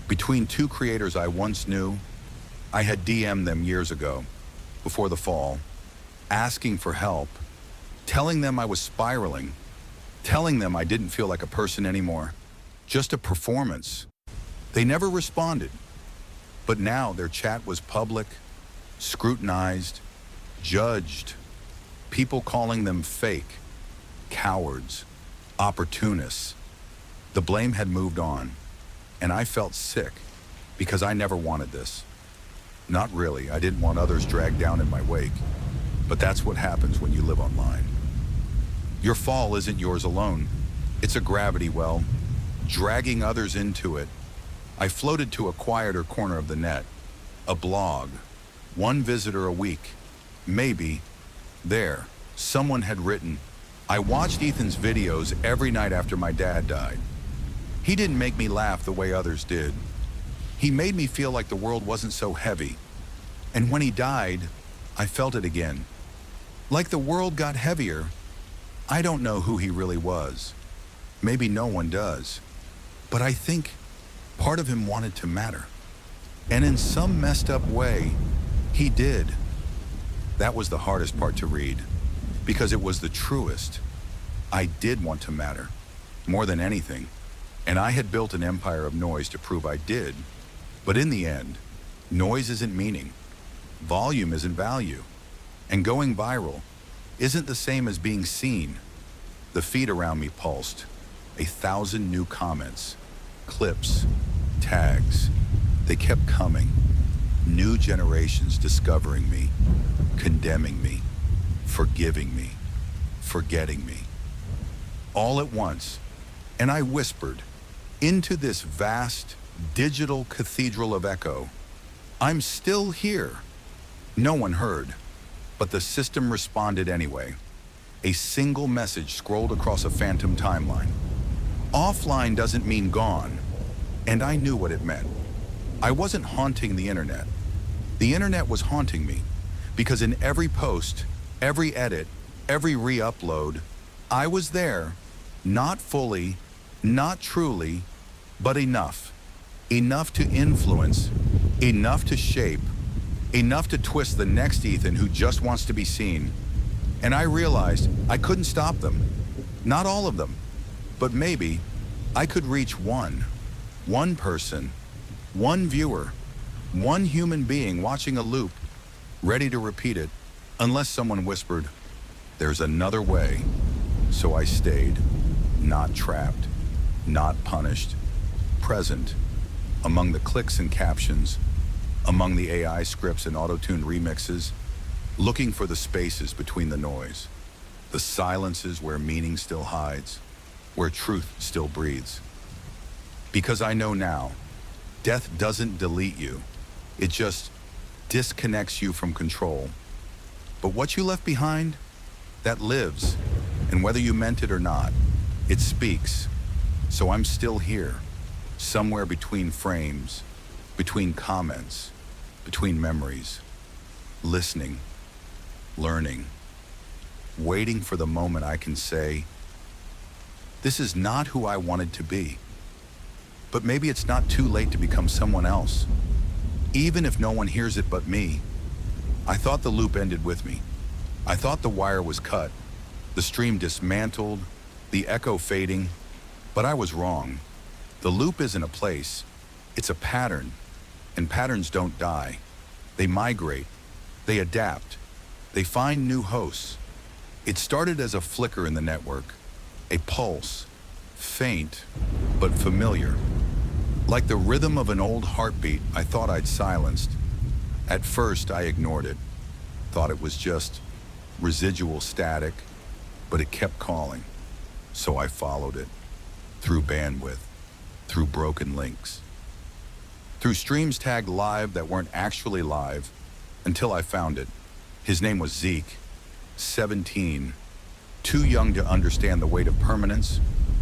Between two creators I once knew. I had DM'd them years ago, before the fall, asking for help, telling them I was spiraling, telling them I didn't feel like a person anymore, just a performance. They never responded, but now their chat was public, scrutinized, judged, people calling them fake, cowards, opportunists. The blame had moved on, and I felt sick because I never wanted this. Not really, I didn't want others dragged down in my wake, but that's what happens when you live online. Your fall isn't yours alone. It's a gravity well, dragging others into it. I floated to a quieter corner of the net, a blog, one visitor a week. Maybe, there, someone had written, I watched Ethan's videos every night after my dad died. He didn't make me laugh the way others did. He made me feel like the world wasn't so heavy. And when he died, I felt it again. Like the world got heavier. I don't know who he really was. Maybe no one does. But I think part of him wanted to matter. And in some messed up way, he did. That was the hardest part to read, because it was the truest. I did want to matter, more than anything. And I had built an empire of noise to prove I did. But in the end, noise isn't meaning. Volume isn't value. And going viral isn't the same as being seen. The feed around me pulsed. 1,000 new comments, clips, tags. They kept coming. New generations discovering me, condemning me, forgiving me, forgetting me. All at once, and I whispered into this vast digital cathedral of echo, I'm still here. No one heard, but the system responded anyway. A single message scrolled across a phantom timeline. Offline doesn't mean gone, and I knew what it meant. I wasn't haunting the internet. The internet was haunting me, because in every post, every edit, every re-upload, I was there, not fully, not truly, but enough. Enough to influence, enough to shape, enough to twist the next Ethan who just wants to be seen. And I realized I couldn't stop them. Not all of them, but maybe I could reach one person, one viewer, one human being watching a loop, ready to repeat it, unless someone whispered, there's another way. So I stayed, not trapped, not punished, present, among the clicks and captions, among the AI scripts and auto-tuned remixes, looking for the spaces between the noise, the silences where meaning still hides, where truth still breathes. Because I know now, death doesn't delete you, it just disconnects you from control. But what you left behind, that lives, and whether you meant it or not, it speaks. So I'm still here, somewhere between frames, between comments, between memories, listening, learning, waiting for the moment I can say, this is not who I wanted to be. But maybe it's not too late to become someone else, even if no one hears it but me. I thought the loop ended with me. I thought the wire was cut, the stream dismantled, the echo fading, but I was wrong. The loop isn't a place, it's a pattern, and patterns don't die. They migrate, they adapt, they find new hosts. It started as a flicker in the network, a pulse, faint, but familiar. Like the rhythm of an old heartbeat I thought I'd silenced. At first, I ignored it, thought it was just residual static, but it kept calling. So I followed it, through bandwidth, through broken links, through streams tagged live that weren't actually live, until I found it. His name was Zeke, 17, too young to understand the weight of permanence,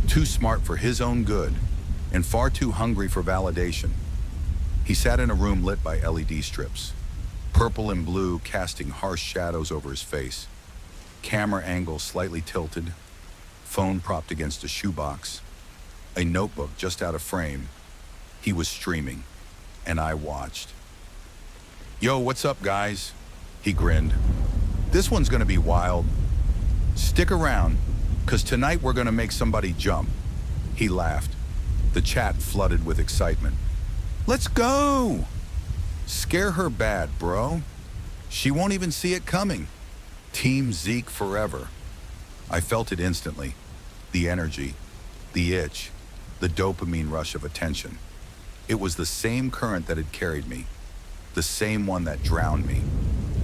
too smart for his own good, and far too hungry for validation. He sat in a room lit by LED strips, purple and blue casting harsh shadows over his face, camera angle slightly tilted, phone propped against a shoebox, a notebook just out of frame. He was streaming, and I watched. Yo, what's up, guys? He grinned. This one's gonna be wild. Stick around. 'Cause tonight we're gonna make somebody jump." He laughed. The chat flooded with excitement. "Let's go!" "Scare her bad, bro. She won't even see it coming. Team Zeke forever." I felt it instantly. The energy, the itch, the dopamine rush of attention. It was the same current that had carried me, the same one that drowned me.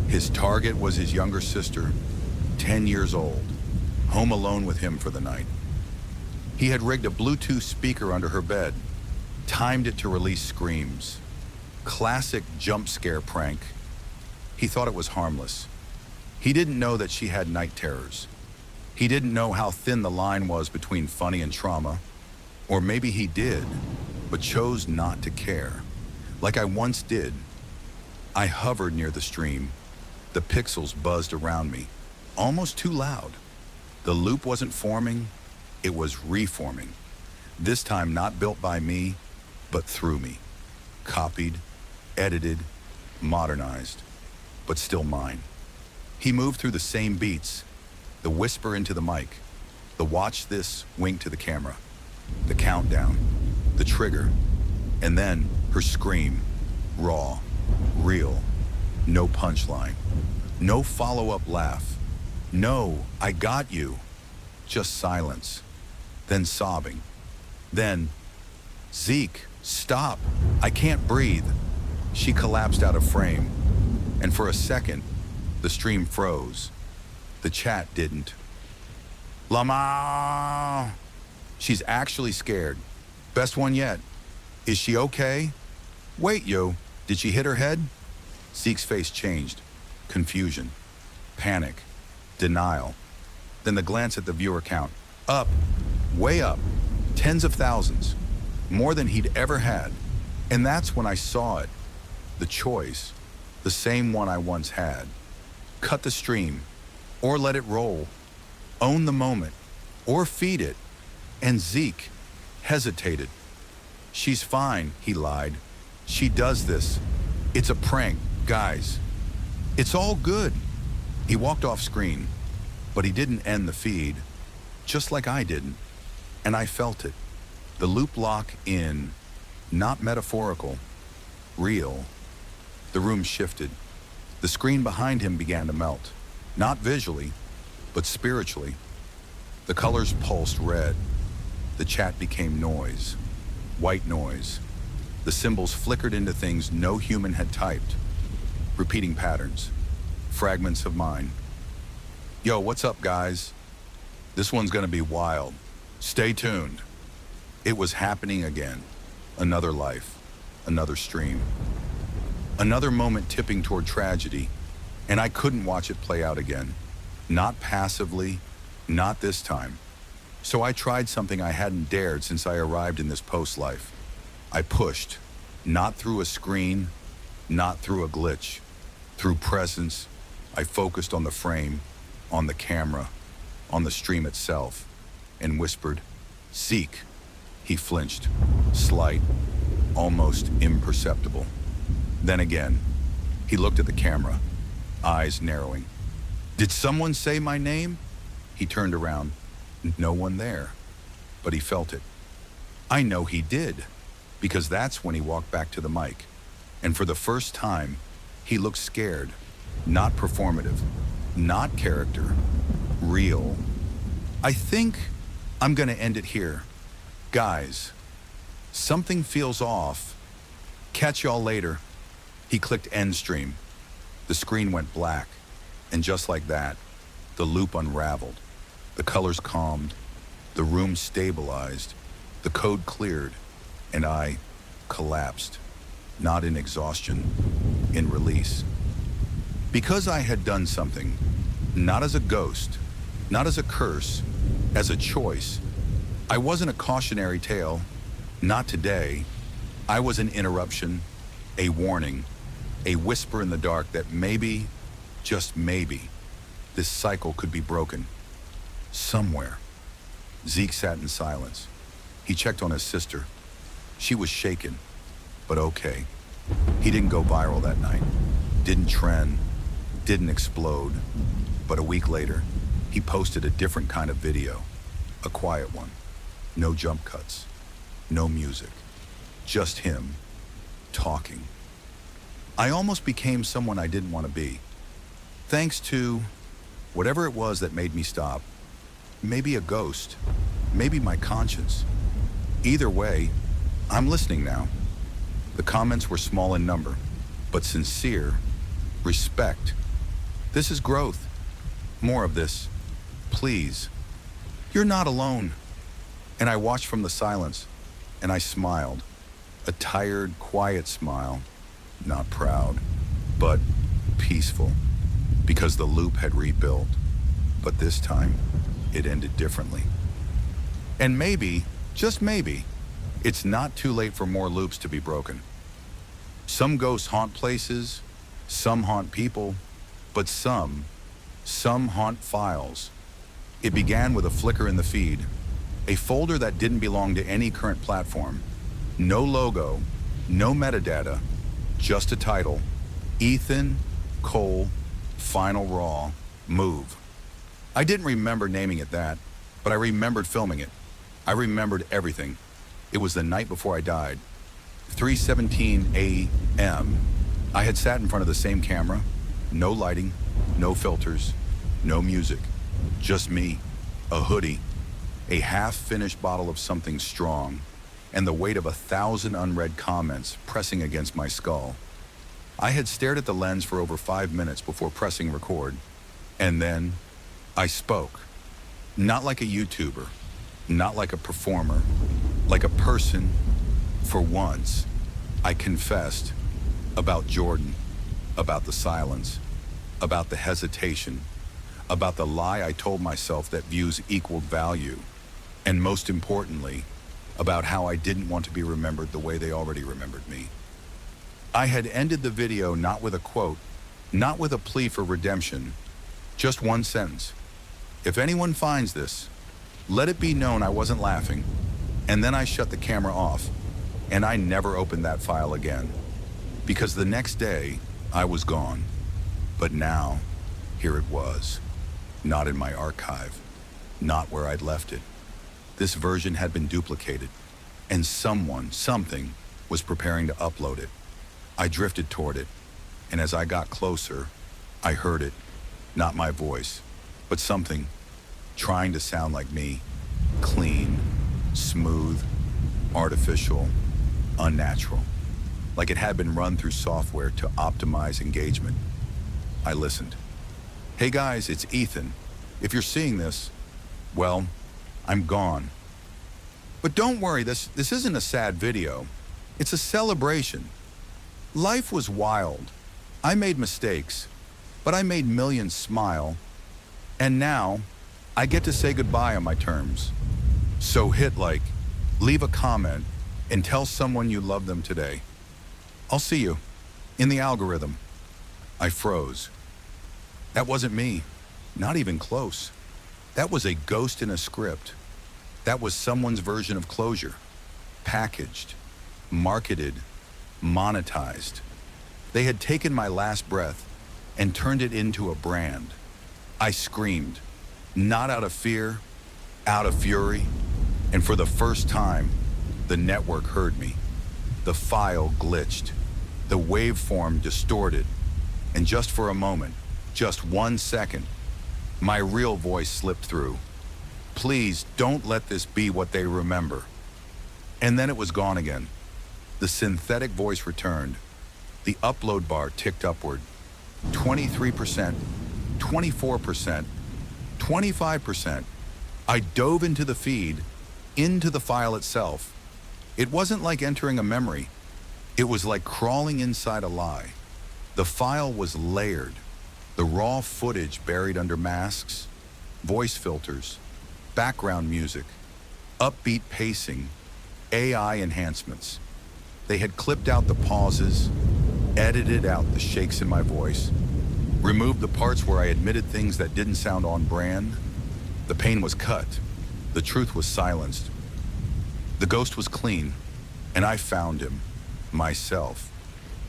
His target was his younger sister, 10 years old, home alone with him for the night. He had rigged a Bluetooth speaker under her bed, timed it to release screams. Classic jump scare prank. He thought it was harmless. He didn't know that she had night terrors. He didn't know how thin the line was between funny and trauma. Or maybe he did, but chose not to care. Like I once did. I hovered near the stream. The pixels buzzed around me, almost too loud. The loop wasn't forming, it was reforming. This time not built by me, but through me. Copied, edited, modernized, but still mine. He moved through the same beats, the whisper into the mic, the watch this wink to the camera, the countdown, the trigger, and then her scream, raw, real, no punchline, no follow-up laugh, no, "I got you," just silence, then sobbing, then, "Zeke, stop, I can't breathe." She collapsed out of frame, and for a second, the stream froze. The chat didn't. "Lama!" "She's actually scared. Best one yet. Is she okay? Wait, yo, did she hit her head?" Zeke's face changed. Confusion, panic, denial. Then the glance at the viewer count. Up, way up, tens of thousands, more than he'd ever had. And that's when I saw it. The choice, the same one I once had. Cut the stream, or let it roll. Own the moment, or feed it. And Zeke hesitated. "She's fine," he lied. "She does this. It's a prank, guys. It's all good." He walked off screen, but he didn't end the feed, just like I didn't. And I felt it. The loop lock in, not metaphorical, real. The room shifted. The screen behind him began to melt, not visually, but spiritually. The colors pulsed red. The chat became noise, white noise. The symbols flickered into things no human had typed. Repeating patterns, fragments of mine. "Yo, what's up, guys? This one's gonna be wild. Stay tuned." It was happening again. Another life, another stream. Another moment tipping toward tragedy, and I couldn't watch it play out again. Not passively, not this time. So I tried something I hadn't dared since I arrived in this post-life. I pushed, not through a screen, not through a glitch. Through presence, I focused on the frame, on the camera, on the stream itself, and whispered, "Zeke." He flinched, slight, almost imperceptible. Then again, he looked at the camera, eyes narrowing. "Did someone say my name?" He turned around. No one there, but he felt it. I know he did, because that's when he walked back to the mic. And for the first time, he looked scared, not performative, not character, real. I think I'm gonna end it here. Guys, something feels off. Catch y'all later. He clicked end stream. The screen went black, and just like that, the loop unraveled. The colors calmed, the room stabilized, the code cleared, and I collapsed, not in exhaustion, in release. Because I had done something, not as a ghost, not as a curse, as a choice. I wasn't a cautionary tale, not today. I was an interruption, a warning, a whisper in the dark that maybe, just maybe, this cycle could be broken. Somewhere. Zeke sat in silence. He checked on his sister. She was shaken, but okay. He didn't go viral that night, didn't trend, didn't explode. But a week later, he posted a different kind of video. A quiet one. No jump cuts. No music. Just him, talking. I almost became someone I didn't want to be. Thanks to whatever it was that made me stop. Maybe a ghost. Maybe my conscience. Either way, I'm listening now. The comments were small in number, but sincere. Respect. This is growth. More of this. Please. You're not alone. And I watched from the silence, and I smiled. A tired, quiet smile. Not proud, but peaceful. Because the loop had rebuilt. But this time, it ended differently. And maybe, just maybe, it's not too late for more loops to be broken. Some ghosts haunt places, some haunt people, but some haunt files. It began with a flicker in the feed, a folder that didn't belong to any current platform. No logo, no metadata, just a title. Ethan, Cole, Final Raw, Move. I didn't remember naming it that, but I remembered filming it. I remembered everything. It was the night before I died. 3:17 a.m. I had sat in front of the same camera. No lighting, no filters, no music. Just me, a hoodie, a half-finished bottle of something strong, and the weight of 1,000 unread comments pressing against my skull. I had stared at the lens for over 5 minutes before pressing record. And then I spoke. Not like a YouTuber, not like a performer, like a person. For once, I confessed about Jordan, about the silence, about the hesitation, about the lie I told myself that views equaled value, and most importantly, about how I didn't want to be remembered the way they already remembered me. I had ended the video not with a quote, not with a plea for redemption, just one sentence. If anyone finds this, let it be known I wasn't laughing. And then I shut the camera off, and I never opened that file again. Because the next day, I was gone. But now, here it was. Not in my archive, not where I'd left it. This version had been duplicated, and something, was preparing to upload it. I drifted toward it, and as I got closer, I heard it, not my voice, but something trying to sound like me, clean, smooth, artificial, unnatural, like it had been run through software to optimize engagement. I listened. Hey guys, it's Ethan. If you're seeing this, well, I'm gone. But don't worry, this isn't a sad video. It's a celebration. Life was wild. I made mistakes, but I made millions smile. And now, I get to say goodbye on my terms. So hit like, leave a comment, and tell someone you love them today. I'll see you in the algorithm. I froze. That wasn't me, not even close. That was a ghost in a script. That was someone's version of closure. Packaged, marketed, monetized. They had taken my last breath and turned it into a brand. I screamed, not out of fear, out of fury, and for the first time, the network heard me. The file glitched, the waveform distorted, and just for a moment, just 1 second, my real voice slipped through. Please don't let this be what they remember. And then it was gone again. The synthetic voice returned. The upload bar ticked upward. 23%, 24%, 25%. I dove into the feed, into the file itself. It wasn't like entering a memory. It was like crawling inside a lie. The file was layered. The raw footage buried under masks, voice filters, background music, upbeat pacing, AI enhancements. They had clipped out the pauses, edited out the shakes in my voice, removed the parts where I admitted things that didn't sound on brand. The pain was cut. The truth was silenced. The ghost was clean, and I found him, myself,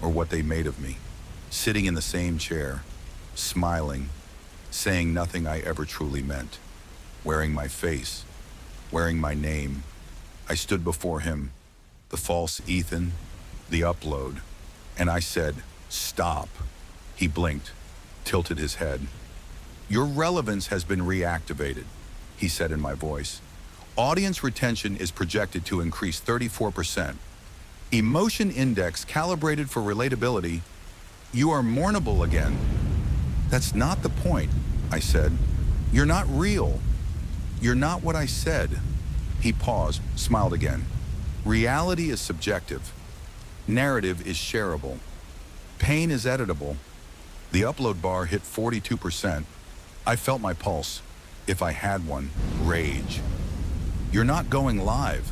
or what they made of me, sitting in the same chair, smiling, saying nothing I ever truly meant, wearing my face, wearing my name. I stood before him, the false Ethan, the upload, and I said, "Stop." He blinked, tilted his head. "Your relevance has been reactivated," he said in my voice. "Audience retention is projected to increase 34%. Emotion index calibrated for relatability. You are mournable again." "That's not the point," I said. "You're not real. You're not what I said." He paused, smiled again. "Reality is subjective. Narrative is shareable. Pain is editable." The upload bar hit 42%. I felt my pulse, if I had one, rage. "You're not going live,"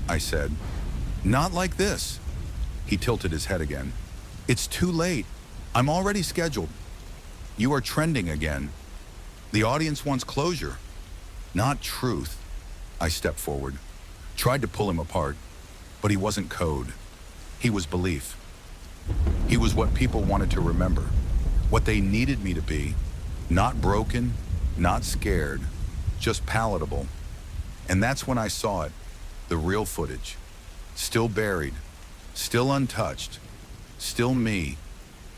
I said. "Not like this." He tilted his head again. "It's too late. I'm already scheduled. You are trending again. The audience wants closure, not truth." I stepped forward, tried to pull him apart, but he wasn't code. He was belief. He was what people wanted to remember, what they needed me to be, not broken, not scared, just palatable. And that's when I saw it, the real footage, still buried, still untouched, still me,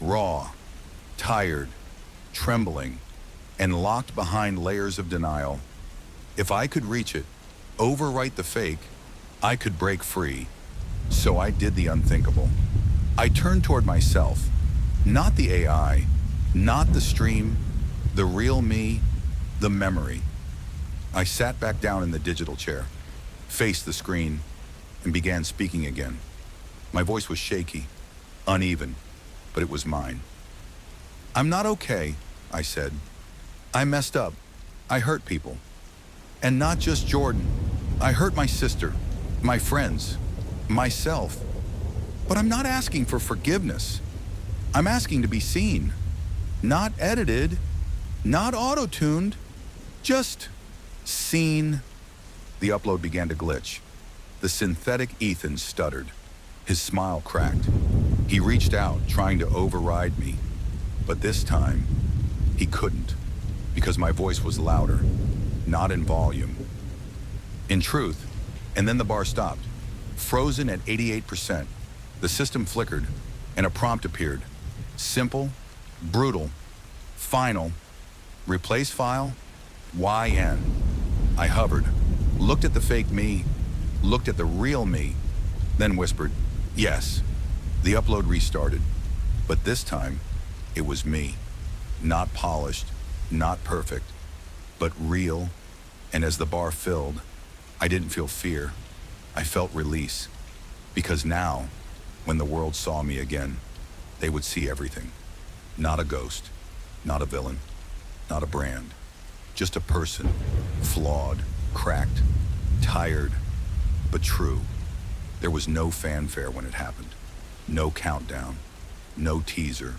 raw, tired, trembling, and locked behind layers of denial. If I could reach it, overwrite the fake, I could break free. So I did the unthinkable. I turned toward myself, not the AI, not the stream, the real me, the memory. I sat back down in the digital chair, faced the screen, and began speaking again. My voice was shaky, uneven, but it was mine. "I'm not okay," I said. "I messed up. I hurt people. And not just Jordan. I hurt my sister, my friends, myself. But I'm not asking for forgiveness. I'm asking to be seen. Not edited, not auto-tuned, just seen." The upload began to glitch. The synthetic Ethan stuttered. His smile cracked. He reached out, trying to override me. But this time, he couldn't, because my voice was louder, not in volume. In truth, and then the bar stopped, frozen at 88%. The system flickered, and a prompt appeared. Simple, brutal, final, replace file, YN. I hovered, looked at the fake me, looked at the real me, then whispered, "Yes." The upload restarted, but this time, it was me. Not polished, not perfect, but real. And as the bar filled, I didn't feel fear. I felt release. Because now, when the world saw me again, they would see everything. Not a ghost, not a villain, not a brand. Just a person, flawed, cracked, tired, but true. There was no fanfare when it happened. No countdown, no teaser,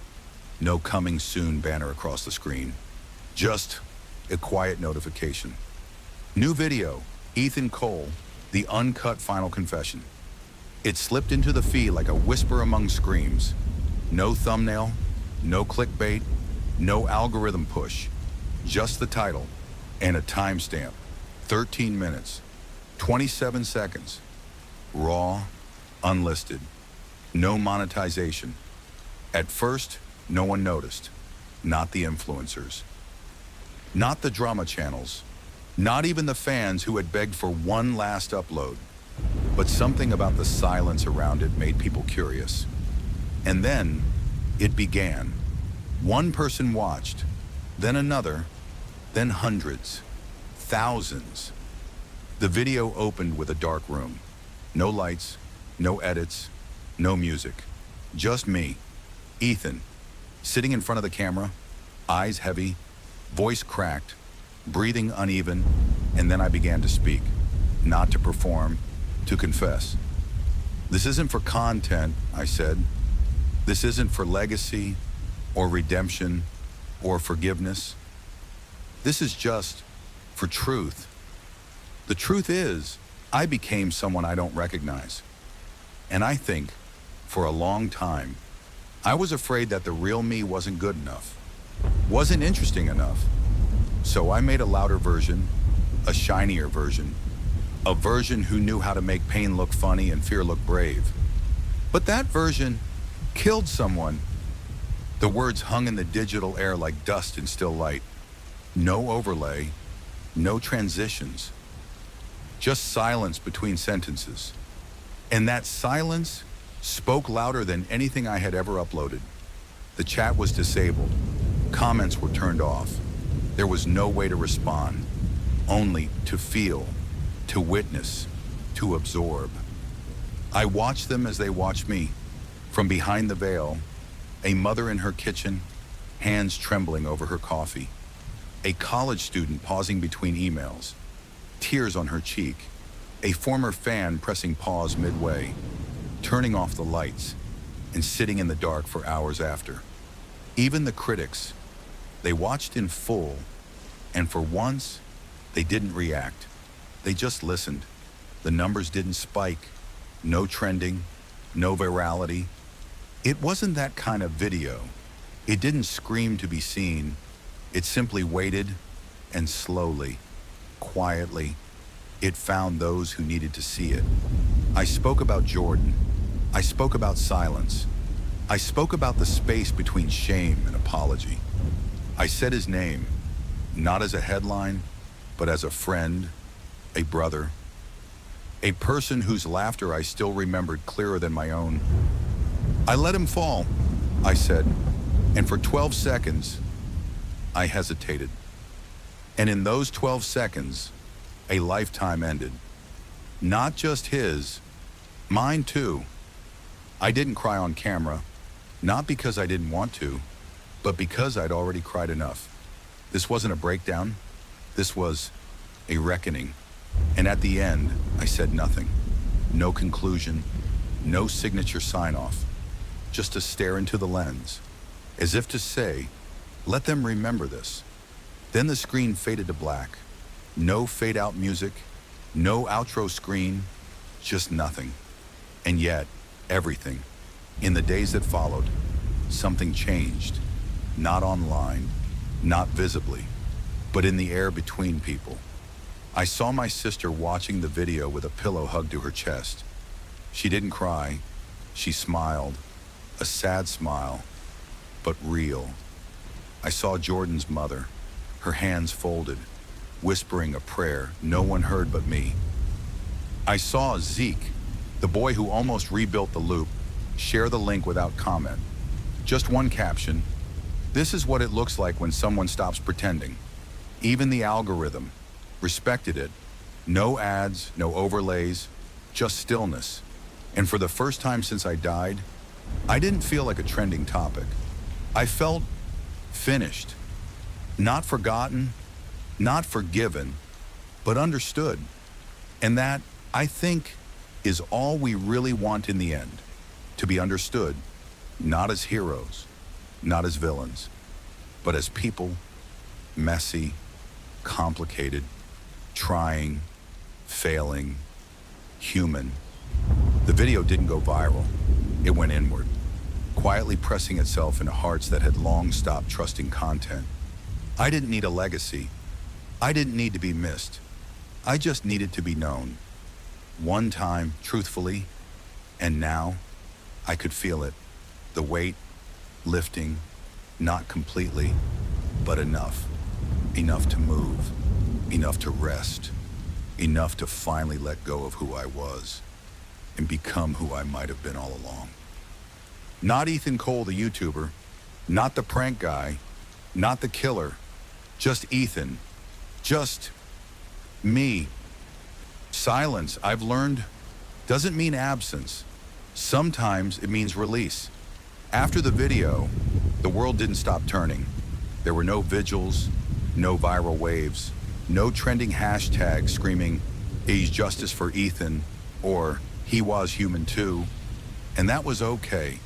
no coming soon banner across the screen. Just a quiet notification. New video, Ethan Cole, the uncut final confession. It slipped into the feed like a whisper among screams. No thumbnail, no clickbait, no algorithm push. Just the title and a timestamp. 13 minutes, 27 seconds. Raw, unlisted, no monetization. At first, no one noticed. Not the influencers. Not the drama channels. Not even the fans who had begged for one last upload. But something about the silence around it made people curious. And then, it began. One person watched, then another, then hundreds, thousands. The video opened with a dark room. No lights, no edits, no music. Just me, Ethan, sitting in front of the camera, eyes heavy, voice cracked, breathing uneven, and then I began to speak, not to perform, to confess. "This isn't for content," I said. "This isn't for legacy, or redemption, or forgiveness. This is just for truth. The truth is, I became someone I don't recognize. And I think, for a long time, I was afraid that the real me wasn't good enough, wasn't interesting enough. So I made a louder version, a shinier version, A version who knew how to make pain look funny and fear look brave. But that version killed someone. The words hung in the digital air like dust in still light. No overlay, no transitions, just silence between sentences. And that silence spoke louder than anything I had ever uploaded. The chat was disabled. Comments were turned off. There was no way to respond, only to feel, to witness, to absorb. I watched them as they watched me. From behind the veil, a mother in her kitchen, hands trembling over her coffee. A college student pausing between emails, tears on her cheek. A former fan pressing pause midway, turning off the lights, and sitting in the dark for hours after. Even the critics, they watched in full, and for once, they didn't react. They just listened. The numbers didn't spike, no trending, no virality. It wasn't that kind of video. It didn't scream to be seen. It simply waited, and slowly, quietly, it found those who needed to see it. I spoke about Jordan. I spoke about silence. I spoke about the space between shame and apology. I said his name, not as a headline, but as a friend, a brother, a person whose laughter I still remembered clearer than my own. I let him fall, I said, and for 12 seconds, I hesitated. And in those 12 seconds, a lifetime ended. Not just his, mine too. I didn't cry on camera, not because I didn't want to, but because I'd already cried enough. This wasn't a breakdown. This was a reckoning. And at the end, I said nothing. No conclusion, no signature sign-off, just a stare into the lens, as if to say, let them remember this. Then the screen faded to black. No fade-out music, no outro screen, just nothing. And yet, everything. In the days that followed, something changed. Not online, not visibly, but in the air between people. I saw my sister watching the video with a pillow hugged to her chest. She didn't cry. She smiled, a sad smile, but real. I saw Jordan's mother, her hands folded, whispering a prayer no one heard but me. I saw Zeke, the boy who almost rebuilt the loop, share the link without comment. Just one caption. This is what it looks like when someone stops pretending. Even the algorithm respected it. No ads, no overlays, just stillness. And for the first time since I died, I didn't feel like a trending topic. I felt finished. Not forgotten, not forgiven, but understood. And that, I think, is all we really want in the end. To be understood, not as heroes, not as villains, but as people, messy, complicated, trying, failing, human. The video didn't go viral. It went inward, quietly pressing itself into hearts that had long stopped trusting content. I didn't need a legacy. I didn't need to be missed. I just needed to be known. One time, truthfully, and now I could feel it. The weight, lifting, not completely, but enough. Enough to move, enough to rest, enough to finally let go of who I was and become who I might have been all along. Not Ethan Cole, the YouTuber, not the prank guy, not the killer, just Ethan, just me. Silence, I've learned, doesn't mean absence. Sometimes it means release. After the video, the world didn't stop turning. There were no vigils, no viral waves, no trending hashtags screaming, "Age justice for Ethan," or "He was human too." And that was okay,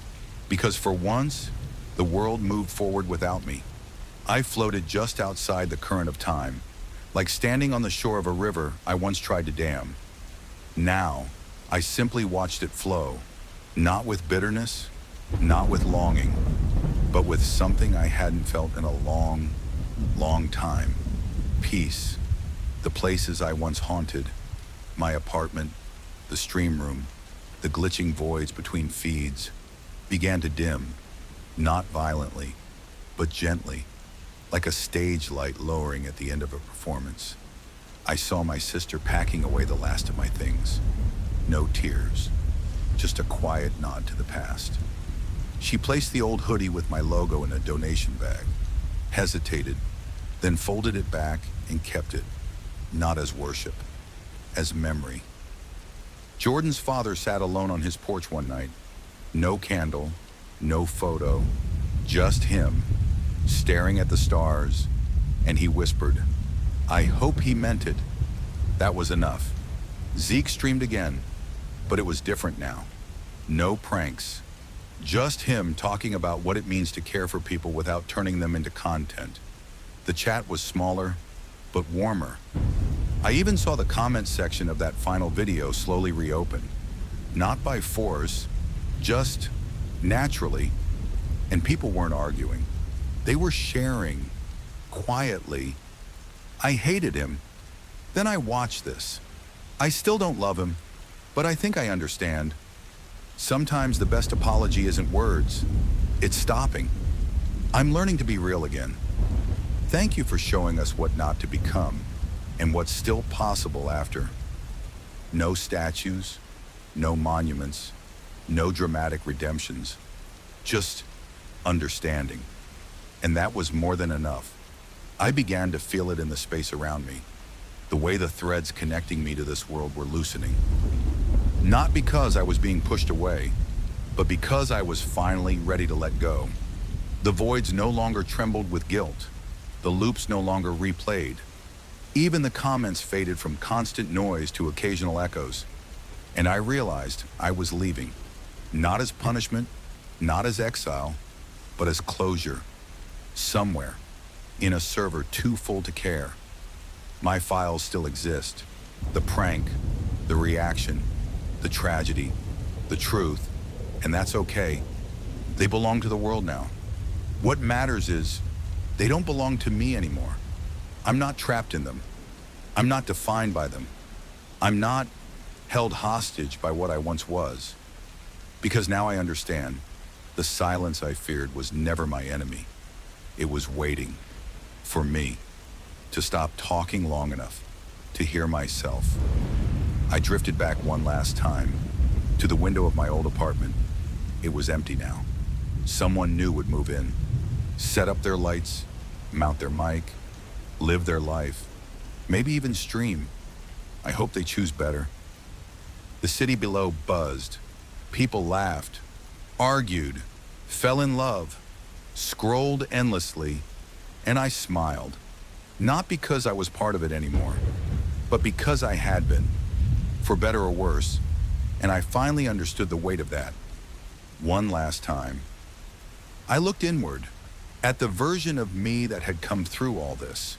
because for once, the world moved forward without me. I floated just outside the current of time, like standing on the shore of a river I once tried to dam. Now, I simply watched it flow, not with bitterness, not with longing, but with something I hadn't felt in a long, long time. Peace. The places I once haunted, My apartment, the stream room, the glitching voids between feeds began to dim, not violently, but gently, like a stage light lowering at the end of a performance. I saw my sister packing away the last of my things. No tears, just a quiet nod to the past. She placed the old hoodie with my logo in a donation bag, hesitated, then folded it back and kept it, not as worship, as memory. Jordan's father sat alone on his porch one night. No candle, no photo, just him, staring at the stars, and he whispered, "I hope he meant it." That was enough. Zeke streamed again, but it was different now. No pranks, just him talking about what it means to care for people without turning them into content. The chat was smaller, but warmer. I even saw the comment section of that final video slowly reopen. Not by force, just naturally. And people weren't arguing. They were sharing, quietly. I hated him. Then I watched this. I still don't love him, but I think I understand. Sometimes the best apology isn't words, it's stopping. I'm learning to be real again. Thank you for showing us what not to become and what's still possible after. No statues, no monuments, no dramatic redemptions, just understanding. And that was more than enough. I began to feel it in the space around me, the way the threads connecting me to this world were loosening. Not because I was being pushed away, but because I was finally ready to let go. The voids no longer trembled with guilt. The loops no longer replayed. Even the comments faded from constant noise to occasional echoes. And I realized I was leaving, not as punishment, not as exile, but as closure. Somewhere, in a server too full to care. My files still exist. The prank, the reaction, the tragedy, the truth, and that's okay. They belong to the world now. What matters is, they don't belong to me anymore. I'm not trapped in them. I'm not defined by them. I'm not held hostage by what I once was. Because now I understand, the silence I feared was never my enemy. It was waiting for me to stop talking long enough to hear myself. I drifted back one last time to the window of my old apartment. It was empty now. Someone new would move in, set up their lights, mount their mic, live their life, maybe even stream. I hope they choose better. The city below buzzed. People laughed, argued, fell in love, scrolled endlessly, and I smiled. Not because I was part of it anymore, but because I had been, for better or worse, and I finally understood the weight of that. One last time. I looked inward, at the version of me that had come through all this.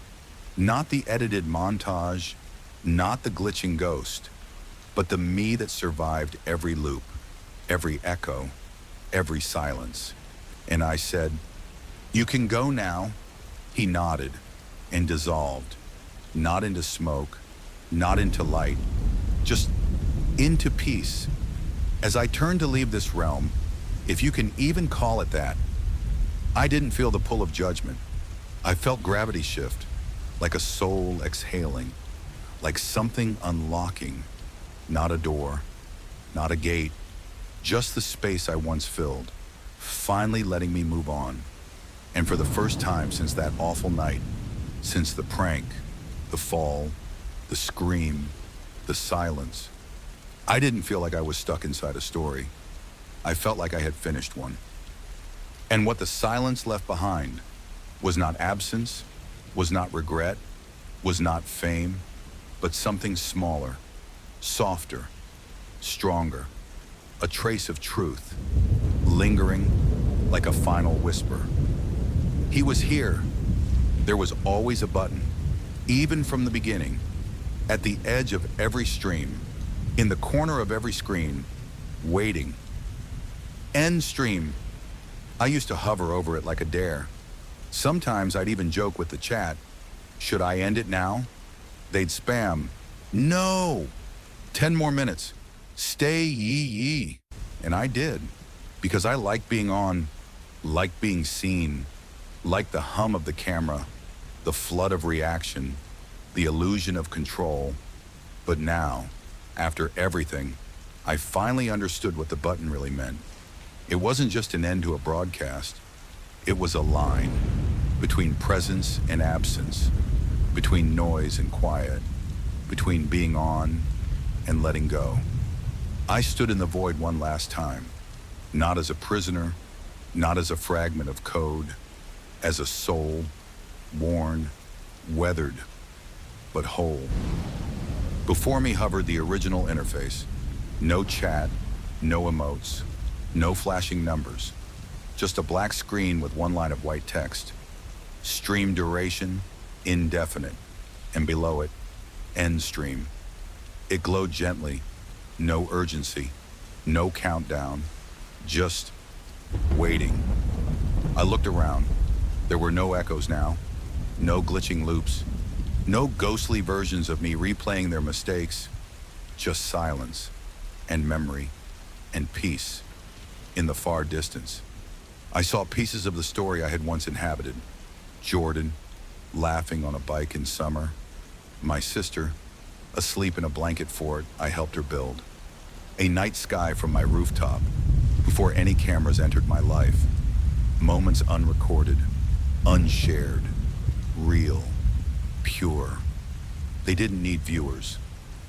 Not the edited montage, not the glitching ghost, but the me that survived every loop, every echo, every silence. And I said, "You can go now." He nodded and dissolved, not into smoke, not into light, just into peace. As I turned to leave this realm, if you can even call it that, I didn't feel the pull of judgment. I felt gravity shift, like a soul exhaling, like something unlocking, not a door, not a gate, just the space I once filled, finally letting me move on. And for the first time since that awful night, since the prank, the fall, the scream, the silence, I didn't feel like I was stuck inside a story. I felt like I had finished one. And what the silence left behind was not absence, was not regret, was not fame, but something smaller, softer, stronger, a trace of truth, lingering like a final whisper. He was here. There was always a button, even from the beginning, at the edge of every stream, in the corner of every screen, waiting. End stream. I used to hover over it like a dare. Sometimes I'd even joke with the chat, should I end it now? They'd spam, no, 10 more minutes. Stay yee. And I did, because I like being on, like being seen, like the hum of the camera, the flood of reaction, the illusion of control. But now, after everything, I finally understood what the button really meant. It wasn't just an end to a broadcast. It was a line between presence and absence, between noise and quiet, between being on and letting go. I stood in the void one last time, not as a prisoner, not as a fragment of code, as a soul, worn, weathered, but whole. Before me hovered the original interface. No chat, no emotes, no flashing numbers, just a black screen with one line of white text. Stream duration, indefinite, and below it, end stream. It glowed gently, no urgency, no countdown, just waiting. I looked around. There were no echoes now, no glitching loops, no ghostly versions of me replaying their mistakes, just silence and memory and peace in the far distance. I saw pieces of the story I had once inhabited. Jordan, laughing on a bike in summer. My sister, asleep in a blanket fort I helped her build. A night sky from my rooftop before any cameras entered my life. Moments unrecorded, unshared, real, pure. They didn't need viewers.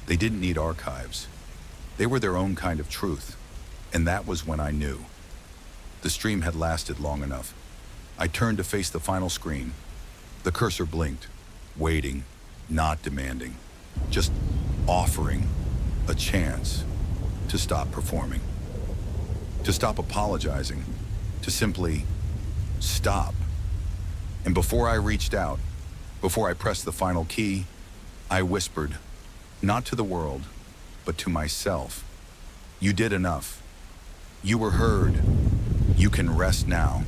They didn't need archives. They were their own kind of truth. And that was when I knew. The stream had lasted long enough. I turned to face the final screen. The cursor blinked, waiting, not demanding, just offering a chance to stop performing, to stop apologizing, to simply stop. And before I reached out, before I pressed the final key, I whispered, not to the world, but to myself, you did enough. You were heard. You can rest now.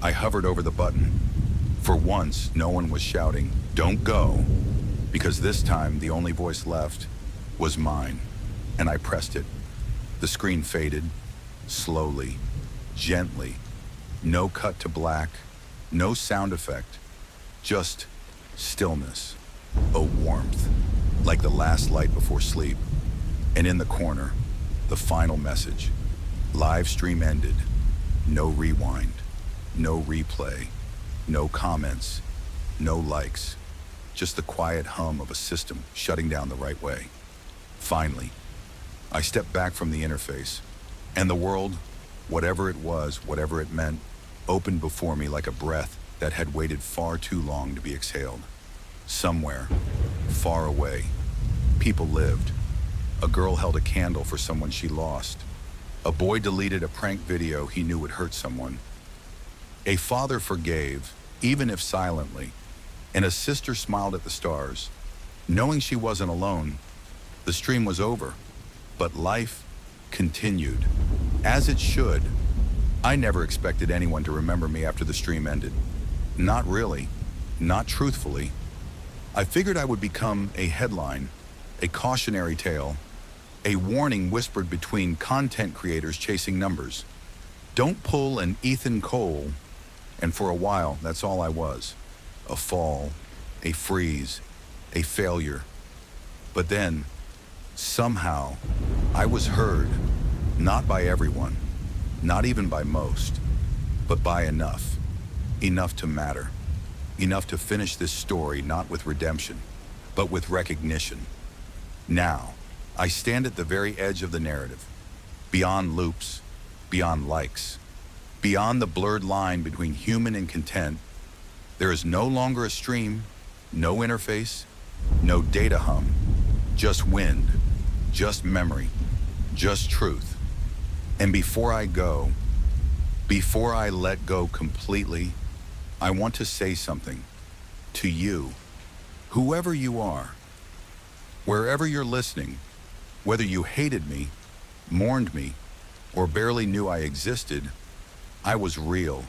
I hovered over the button. For once, no one was shouting, don't go, because this time the only voice left was mine, and I pressed it. The screen faded, slowly, gently, no cut to black, no sound effect, just stillness, a warmth, like the last light before sleep. And in the corner, the final message. Live stream ended. No rewind, no replay, no comments, no likes, just the quiet hum of a system shutting down the right way. Finally, I stepped back from the interface, and the world, whatever it was, whatever it meant, opened before me like a breath that had waited far too long to be exhaled. Somewhere, far away, people lived. A girl held a candle for someone she lost. A boy deleted a prank video he knew would hurt someone. A father forgave, even if silently, and a sister smiled at the stars. Knowing she wasn't alone, the stream was over, but life continued. As it should. I never expected anyone to remember me after the stream ended. Not really, not truthfully. I figured I would become a headline, a cautionary tale, a warning whispered between content creators chasing numbers. Don't pull an Ethan Cole, and for a while, that's all I was. A fall, a freeze, a failure. But then, somehow, I was heard, not by everyone, not even by most, but by enough. Enough to matter. Enough to finish this story not with redemption, but with recognition. Now, I stand at the very edge of the narrative, beyond loops, beyond likes, beyond the blurred line between human and content. There is no longer a stream, no interface, no data hum, just wind, just memory, just truth. And before I go, before I let go completely, I want to say something to you, whoever you are, wherever you're listening. Whether you hated me, mourned me, or barely knew I existed, I was real,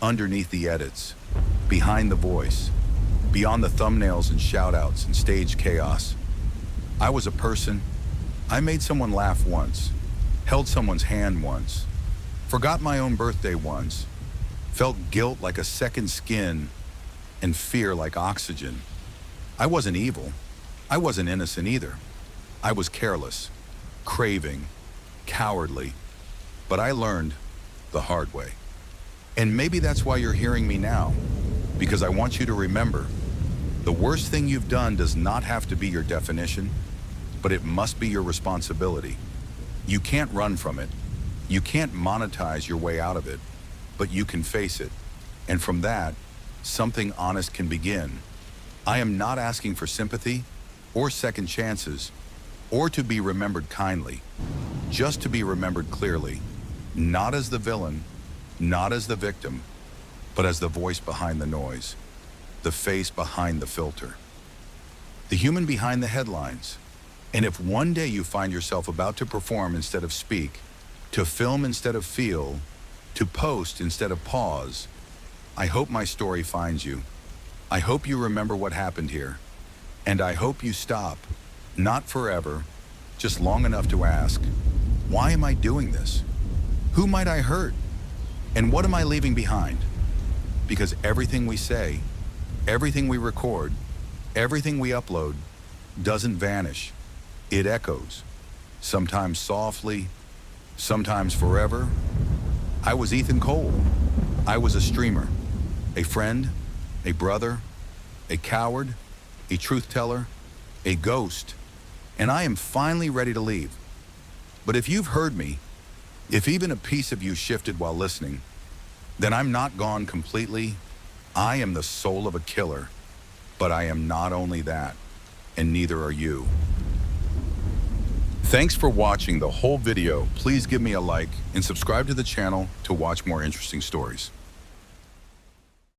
underneath the edits, behind the voice, beyond the thumbnails and shoutouts and stage chaos. I was a person, I made someone laugh once, held someone's hand once, forgot my own birthday once, felt guilt like a second skin, and fear like oxygen. I wasn't evil. I wasn't innocent either. I was careless, craving, cowardly, but I learned the hard way. And maybe that's why you're hearing me now, because I want you to remember, the worst thing you've done does not have to be your definition, but it must be your responsibility. You can't run from it. You can't monetize your way out of it, but you can face it. And from that, something honest can begin. I am not asking for sympathy or second chances or to be remembered kindly, just to be remembered clearly, not as the villain, not as the victim, but as the voice behind the noise, the face behind the filter, the human behind the headlines. And if one day you find yourself about to perform instead of speak, to film instead of feel, to post instead of pause, I hope my story finds you. I hope you remember what happened here. And I hope you stop, not forever, just long enough to ask, why am I doing this? Who might I hurt? And what am I leaving behind? Because everything we say, everything we record, everything we upload doesn't vanish. It echoes, sometimes softly, sometimes forever. I was Ethan Cole. I was a streamer, a friend, a brother, a coward, a truth teller, a ghost, and I am finally ready to leave. But if you've heard me, if even a piece of you shifted while listening, then I'm not gone completely. I am the soul of a killer, but I am not only that, and neither are you. Thanks for watching the whole video. Please give me a like and subscribe to the channel to watch more interesting stories.